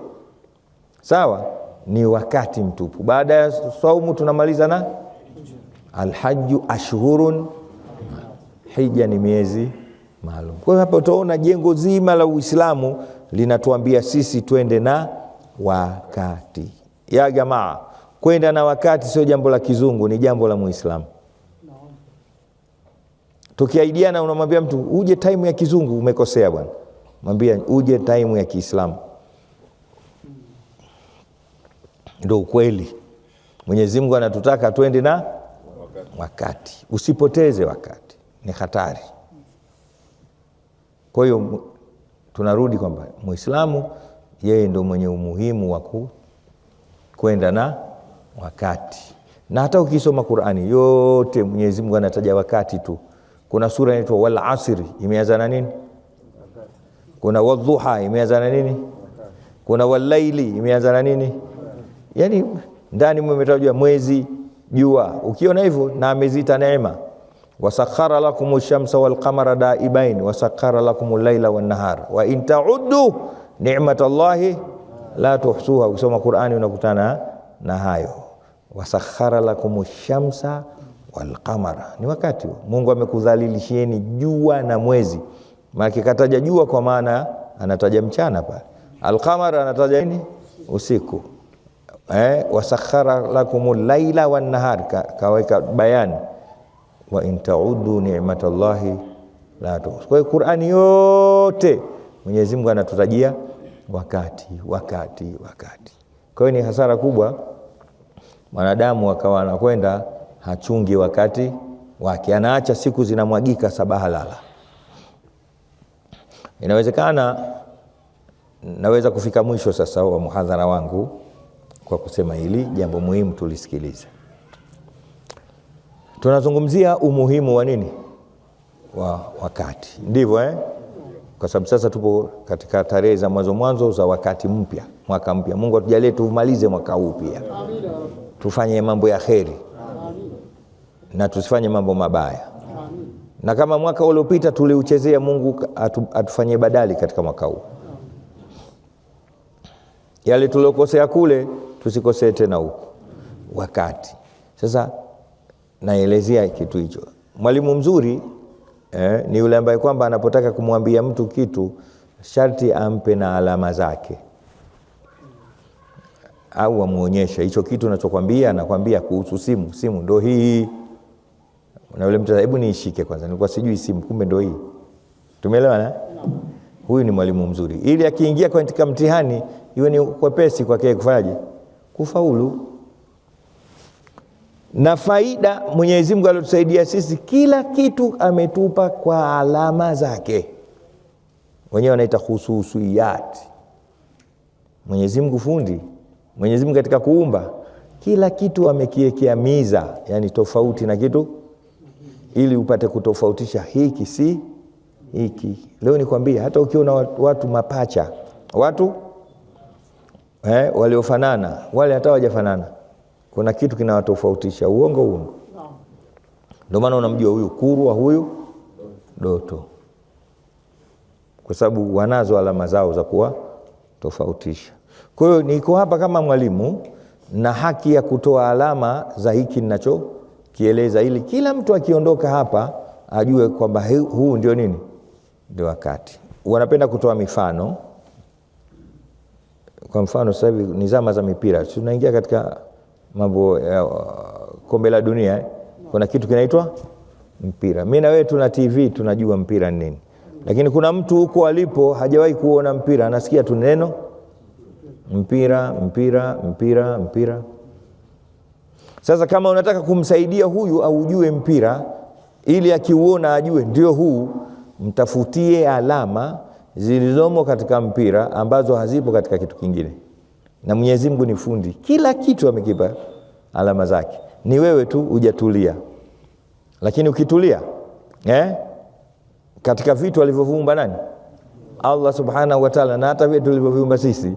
sawa ni wakati mtupu. Baada ya saumu tunamaliza na alhajju ashhurun, hija ni miezi maalum. Kwa hiyo hapa utaona jengo zima la Uislamu linatuambia sisi twende na wakati. Ya jamaa, kwenda na wakati sio jambo la kizungu, ni jambo la Muislamu. Tukiaidiana unamwambia mtu uje time ya kizungu, umekosea bwana. Mwambia uje time ya Kiislamu. Ndio ukweli. Mwenyezi Mungu anatutaka twende na wakati. Usipoteze wakati. Ni hatari. Kwa hiyo tunarudi kwamba Muislamu yeye ndio mwenye umuhimu wa kwenda na wakati. Na hata ukisoma Qur'ani yote Mwenyezi Mungu anataja wakati tu. Kuna sura inaitwa wal asri, imeanza na nini? Kuna wadhuha, imeanza na nini? Kuna walaili, imeanza na nini? Yani ndani mmetajwa mwezi, jua. Ukiona hivyo na ameziita neema. Wasakhara lakumu shamsa wal qamara daibain wasakhara lakumul laila wan nahar wa in ta'uddu ni'matallahi la tuhsuha. Ukisoma Qur'ani unakutana na hayo. Wasakhara lakumu shamsa wal qamara, ni wakati Mungu amekudhalilishieni jua na mwezi. Maana kataja jua kwa maana anataja mchana pale. Al-qamara anataja nini? Usiku. Wasakhara lakumul laila wan nahar, kaweka bayani wa in ta'uddu ni'matallahi la tuhsuha. Kwa hiyo Qur'ani yote Mwenyezi Mungu anatutajia wakati. Kwa hiyo ni hasara kubwa mwanadamu akawa anakwenda hachungi wakati wake, anaacha siku zinamwagika sabaha lala. Inawezekana naweza kufika mwisho sasa wa muhadhara wangu kwa kusema hili jambo muhimu tulisikilize. Tunazungumzia umuhimu wa nini? Wa wakati. Ndivyo Kwa sababu sasa tupo katika tarehe za mwanzo za wakati mpya, mwaka mpya. Mungu atujalie tumalize mwaka huu pia. Amina. Tufanye mambo ya kheri. Amina. Na tusifanye mambo mabaya. Amina. Na kama mwaka uliopita tuliuchezea, Mungu atufanyie badali katika mwaka huu. Yale tuliokosea kule tusikosee tena huko. Wakati. Sasa naelezea kitu hicho. Mwalimu mzuri ni yule ambaye kwamba anapotaka kumwambia mtu kitu sharti ampe na alama zake, au amuonyeshe hicho kitu anachokwambia. Anakwambia kuhusu simu ndio hii, na yule mtu hebu niishike kwanza, nilikuwa sijui simu, kumbe ndio hii. Tumeelewana? Huyu ni mwalimu mzuri, ili akiingia katika mtihani iwe ni kwepesi kwake kufanyaje, kufaulu. Na faida Mwenyezi Mungu alitusaidia sisi, kila kitu ametupa kwa alama zake. Wenyewe wanaita khususiyat. Mwenyezi Mungu fundi. Mwenyezi Mungu katika kuumba kila kitu amekiwekea miza, yani tofauti na kitu, ili upate kutofautisha hiki si hiki. Leo nikwambia hata ukiona watu mapacha, watu waliofanana, wale hata hawajafanana, kuna kitu kinawatofautisha. Uongo. Ndio maana unamjua huyu kurwa, huyu doto, kwa sababu wanazo alama zao za kuwa tofautisha. Kwa hiyo niko hapa kama mwalimu na haki ya kutoa alama za hiki ninachokieleza, ili kila mtu akiondoka hapa ajue kwamba huu ndio nini, ndio wakati. Wanapenda kutoa mifano. Kwa mfano sasa hivi ni zama za mipira, tunaingia katika mambo ya kombe la dunia. Kuna kitu kinaitwa mpira. Mimi na wewe tuna TV, tunajua mpira ni nini. Lakini kuna mtu huko alipo hajawahi kuona mpira, anasikia tu neno mpira. Sasa kama unataka kumsaidia huyu aujue mpira ili akiuona ajue ndio huu, mtafutie alama zilizomo katika mpira ambazo hazipo katika kitu kingine. Na Mwenyezi Mungu ni fundi, kila kitu amekipa alama zake, ni wewe tu hujatulia. Lakini ukitulia katika vitu alivyoviumba nani? Allah subhanahu wa ta'ala, na hata vitu tulivyoviumba sisi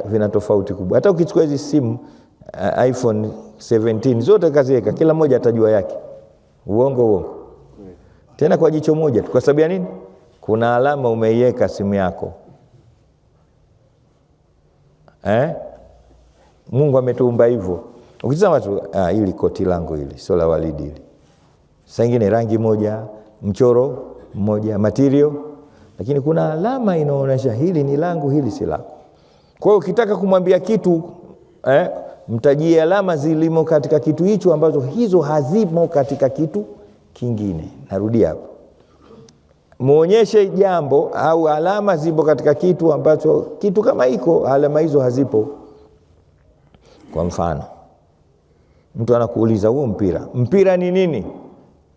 vina tofauti kubwa. Hata ukichukua hizi simu iPhone 17 zote kaziweka, kila mmoja atajua yake. Uongo tena kwa jicho moja tu. Kwa sababu ya nini? Kuna alama umeiweka simu yako. Mungu ametuumba hivyo. Ukisema tu hili koti langu hili sio la Walidi hili, saa nyingine rangi moja, mchoro mmoja, material, lakini kuna alama inaonyesha hili ni langu, hili si lako. Kwa hiyo ukitaka kumwambia kitu mtajie alama zilimo katika kitu hicho ambazo hizo hazimo katika kitu kingine. Narudia hapo, muonyeshe jambo au alama zipo katika kitu ambacho kitu kama iko alama hizo hazipo. Kwa mfano, mtu anakuuliza huo mpira ni nini?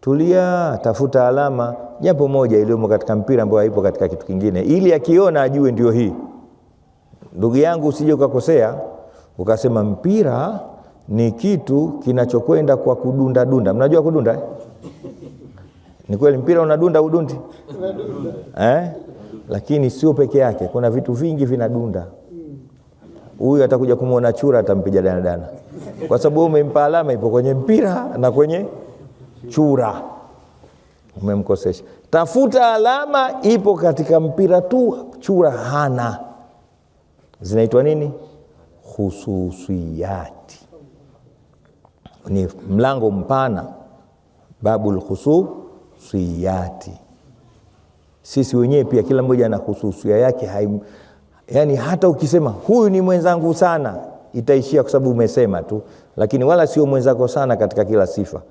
Tulia, tafuta alama japo moja iliyomo katika mpira ambayo haipo katika kitu kingine, ili akiona ajue ndio hii. Ndugu yangu, usije ukakosea ukasema mpira ni kitu kinachokwenda kwa kudunda dunda. Mnajua kudunda? Ni kweli mpira unadunda udundi? Lakini sio peke yake, kuna vitu vingi vinadunda. Huyu atakuja kumuona chura atampiga dana. Kwa sababu umempa alama ipo kwenye mpira na kwenye chura. Umemkosesha. Tafuta alama ipo katika mpira tu, chura hana. Zinaitwa nini? Khususiyati. Ni mlango mpana, babul khususiyati. Sisi wenyewe pia kila mmoja ana khususia yake. Yani hata ukisema huyu ni mwenzangu sana, itaishia kwa sababu umesema tu, lakini wala sio mwenzako sana katika kila sifa.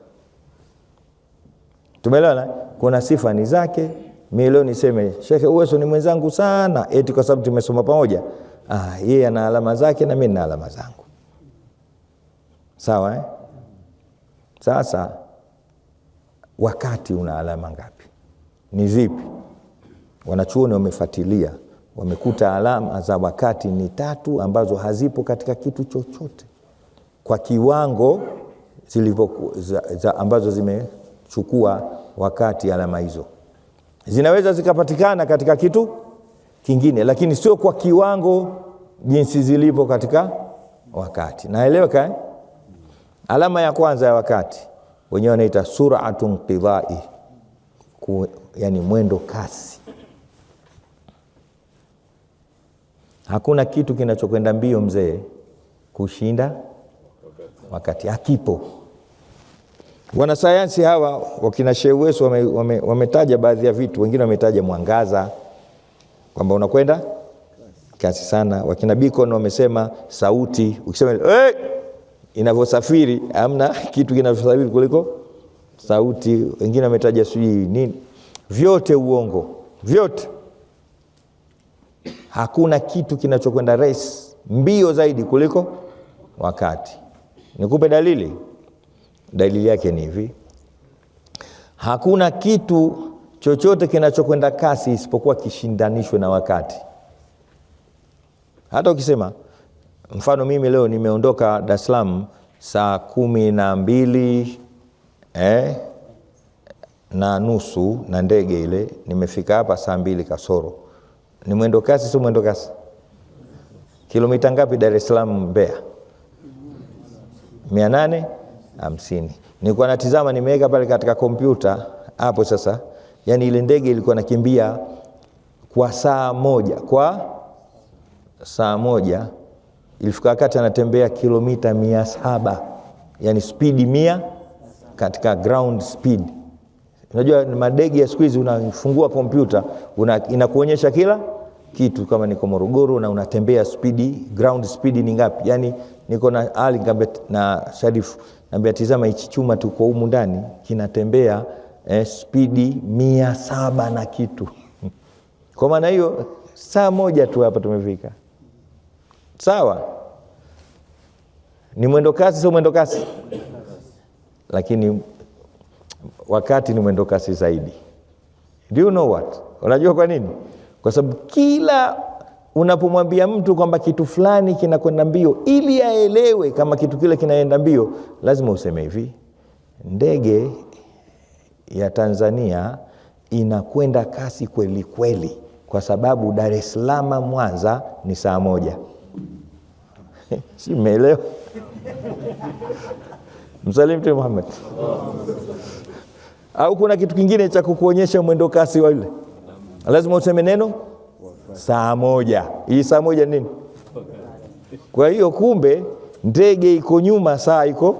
Tumeelewana? Kuna sifa ni zake. Mimi leo niseme Sheikh Uweso ni mwenzangu sana, eti kwa sababu tumesoma pamoja. Yeye ana alama zake na mimi nina alama zangu. Sawa Sasa wakati una alama ngapi? Ni zipi? Wanachuoni wamefuatilia, wamekuta alama za wakati ni 3 ambazo hazipo katika kitu chochote kwa kiwango ambazo zimechukua wakati. Alama hizo zinaweza zikapatikana katika kitu kingine, lakini sio kwa kiwango jinsi zilivyo katika wakati. Naeleweka? Alama ya kwanza ya wakati wenyewe wanaita sur'atun qidai, yani mwendo kasi. Hakuna kitu kinachokwenda mbio mzee kushinda wakati. Hakipo. Wanasayansi hawa wakina Sheikh Uweso wametaja baadhi ya vitu, wengine wametaja mwangaza kwamba unakwenda kasi sana. Wakina Beacon wamesema sauti, ukisema inavyosafiri, hamna kitu kinavyosafiri kuliko sauti. Wengine wametaja sijui nini. Vyote uongo, vyote. Hakuna kitu kinachokwenda race mbio zaidi kuliko wakati. Nikupe dalili. Dalili yake ni hivi: hakuna kitu chochote kinachokwenda kasi isipokuwa kishindanishwe na wakati. Hata ukisema mfano mimi leo nimeondoka Dar es Salaam saa 12 na nusu na ndege ile, nimefika hapa saa 2 kasoro. Ni mwendo kasi sio mwendo kasi? Kilomita ngapi Dar es Salaam Mbeya? 850. Nilikuwa natizama, nimeweka pale katika kompyuta hapo sasa. Yani ile ndege ilikuwa nakimbia kwa saa moja ilifika wakati anatembea kilomita 700, yani speed 100 katika ground speed. Unajua madege ya siku hizi unafungua kompyuta inakuonyesha kila kitu, kama niko Morogoro na unatembea speed, ground speed ni ngapi. Yani niko na Ali na Sharifu, naambia tizama hichi chuma tu kwa humu ndani kinatembea speed 700 na kitu. Kwa maana hiyo saa moja tu hapa tumefika. Sawa? Ni mwendo kasi, sio mwendo kasi? Lakini wakati ni mwendo kasi zaidi. Do you know what? Unajua kwa nini? Kwa sababu kila unapomwambia mtu kwamba kitu fulani kinakwenda mbio, ili aelewe kama kitu kile kinaenda mbio, lazima useme hivi: ndege ya Tanzania inakwenda kasi kweli kweli, kwa sababu Dar es Salaam Mwanza ni saa 1. Si umeelewa? Msalimu Mtume Muhammad. Au kuna kitu kingine cha kukuonyesha mwendo kasi wa ile? Lazima useme neno saa 1. Hii saa 1 nini? Kwa hiyo kumbe ndege iko nyuma, saa iko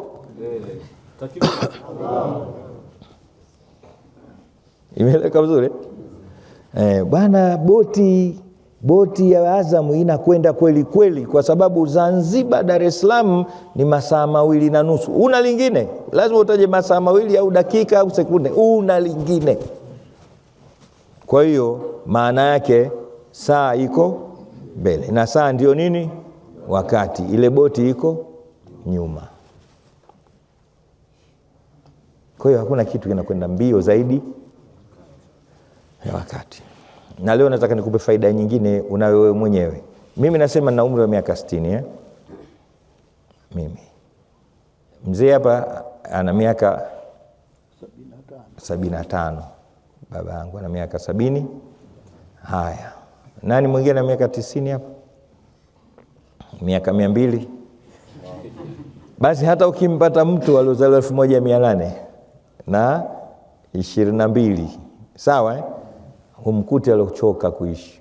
imeleka vizuri. Bwana, boti ya Azam inakwenda kweli kweli, kwa sababu Zanzibar Dar es Salaam ni masaa 2.5. Una lingine? Lazima utaje masaa 2 au dakika au sekunde. Una lingine? Kwa hiyo maana yake saa iko mbele, na saa ndio nini? Wakati. Ile boti iko nyuma. Kwa hiyo hakuna kitu kinakwenda mbio zaidi ya wakati. Na leo nataka nikupe faida nyingine unayo wewe mwenyewe. Mimi nasema na umri wa miaka 60 Mimi. Mzee hapa ana miaka 75. Baba yangu ana miaka 70. Haya. Nani mwingine ana miaka 90 hapa? Miaka 200. Basi hata ukimpata mtu aliozaliwa 1822, sawa humkuti alochoka kuishi.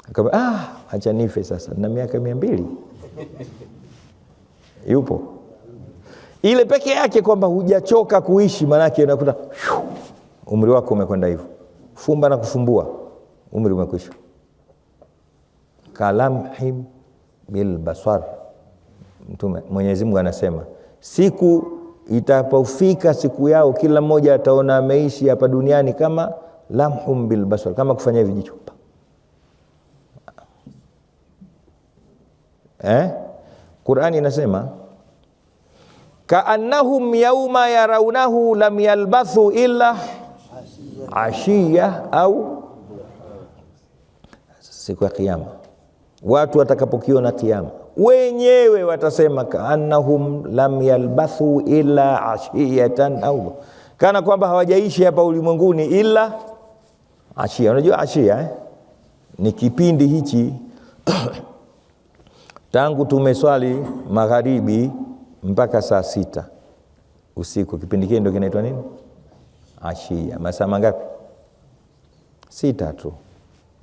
Akaba acha nife sasa na miaka 200. Yupo. Ile peke yake kwamba hujachoka kuishi, maana yake unakuta umri wako umekwenda hivyo. Fumba na kufumbua, umri umekwisha. Kalamhim bil basar. Mtume Mwenyezi Mungu anasema siku itapofika siku yao, kila mmoja ataona ameishi hapa duniani kama lamhum bil basar, kama kufanya hivi jicho. Qur'ani inasema kaannahum yawma yarawnahu lam yalbathu illa ashiya, au siku ya kiyama. Watu watakapokiona kiyama wenyewe watasema kaannahum lam yalbathu illa ashiyatan, au kana kwamba hawajaishi hapa ulimwenguni ila ashia. Unajua ashia ni kipindi hichi tangu tumeswali magharibi mpaka saa 6 usiku. Kipindi kile ndio kinaitwa nini? Ashia. Masaa mangapi? 6 tu.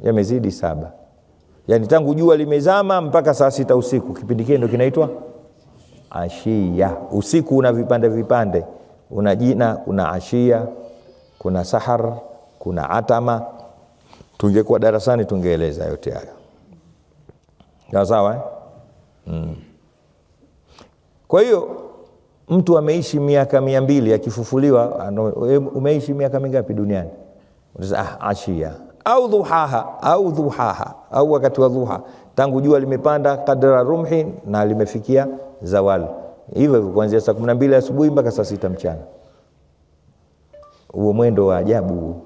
Yamezidi 7. Yaani tangu jua limezama mpaka saa 6 usiku, kipindi kile ndio kinaitwa ashia. Usiku una vipande, una jina, kuna ashia, kuna sahar, kuna atama. Tungekuwa darasani tungeeleza yote hayo. Sawa? Kwa hiyo mtu ameishi miaka 200 akifufuliwa, umeishi miaka mingapi duniani? Unasema ashia au dhuhaha au wakati wa dhuha, tangu jua limepanda kadra rumhi na limefikia zawal. Hivyo kuanzia saa 12 asubuhi mpaka saa 6 mchana. Huo mwendo wa ajabu.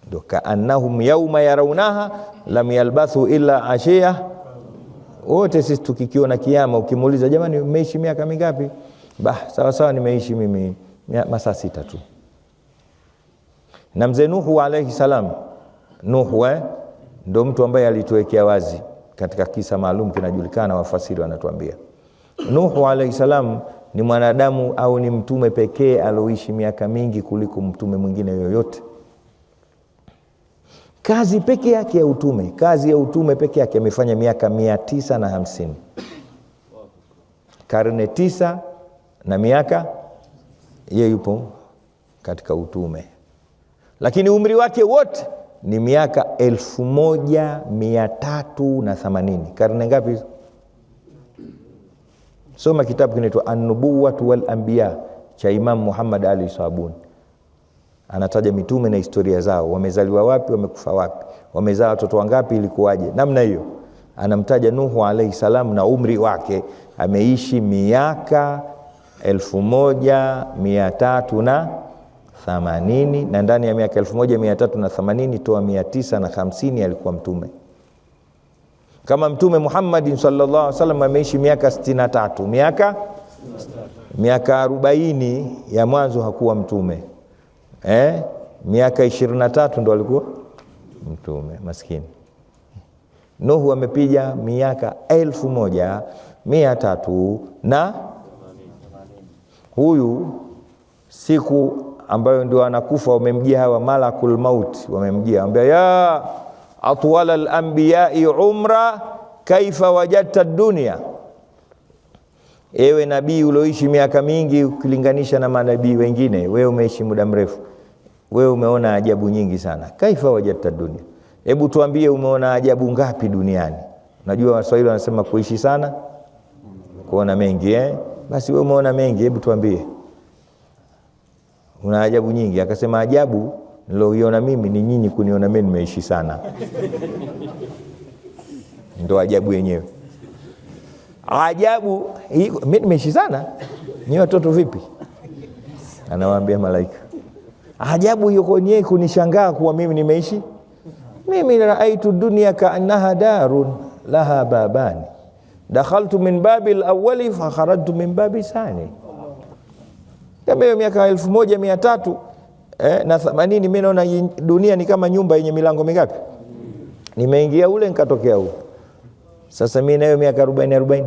Ndio kaannahum yawma yarawnaha lam yalbathu illa ashiya. Wote sisi tukikiona kiyama, ukimuuliza jamani umeishi miaka mingapi? Sawa nimeishi mimi masaa 6 tu. Na mzee Nuhu alayhi salam, Nuhu ndio mtu ambaye alituwekea wazi katika kisa maalum kinajulikana, wafasiri wanatuambia. Nuhu alayhi salam ni mwanadamu au ni mtume pekee aloishi miaka mingi kuliko mtume mwingine yoyote. Kazi peke yake ya utume, kazi ya utume peke yake amefanya miaka 950. Karne 9 na miaka yeye yupo katika utume. Lakini umri wake wote ni miaka 1380. Karne ngapi hizo? Soma kitabu kinaitwa An-Nubuwwatu wal Anbiya cha Imam Muhammad Ali Sabuni. Anataja mitume na historia zao, wamezaliwa wapi, wamekufa wapi, wamezaa watoto wangapi, ilikuwaje, namna hiyo. anamtaja Nuhu alayhi salam na umri wake, ameishi miaka 1380, na ndani ya miaka 1380 toa 950 alikuwa mtume. Kama Mtume Muhammad sallallahu alaihi wasallam ameishi miaka 63, miaka 40 ya mwanzo hakuwa mtume, miaka 23 ndo alikuwa mtume. Maskini Nuhu amepiga miaka 1300, na huyu siku ambayo ndio anakufa wamemjia hawa malakul maut, wamemjia ambia ya atwala al-anbiya'i umra kaifa wajadta dunya, ewe nabii ulioishi miaka mingi ukilinganisha na manabii wengine, wewe umeishi muda mrefu, wewe umeona ajabu nyingi sana. Kaifa wajadta dunya, hebu tuambie umeona ajabu ngapi duniani? Unajua Waswahili wanasema kuishi sana kuona mengi, basi wewe umeona mengi, hebu tuambie una ajabu nyingi. Akasema ajabu niloiona mimi ni nyinyi kuniona mimi nimeishi sana. Ndio ajabu yenyewe. Ajabu mimi nimeishi sana, ni watoto vipi? Anawaambia malaika. Ajabu hiyo kwenyewe kunishangaa kuwa mimi nimeishi. Mimi raaitu dunya kaannaha darun laha babani, dakhaltu min babil awwali fa kharajtu min babi thani. Kama miaka 1300 na 80 mimi naona dunia ni kama nyumba yenye milango mingapi? Nimeingia ule nikatokea huko. Sasa mimi nayo miaka 40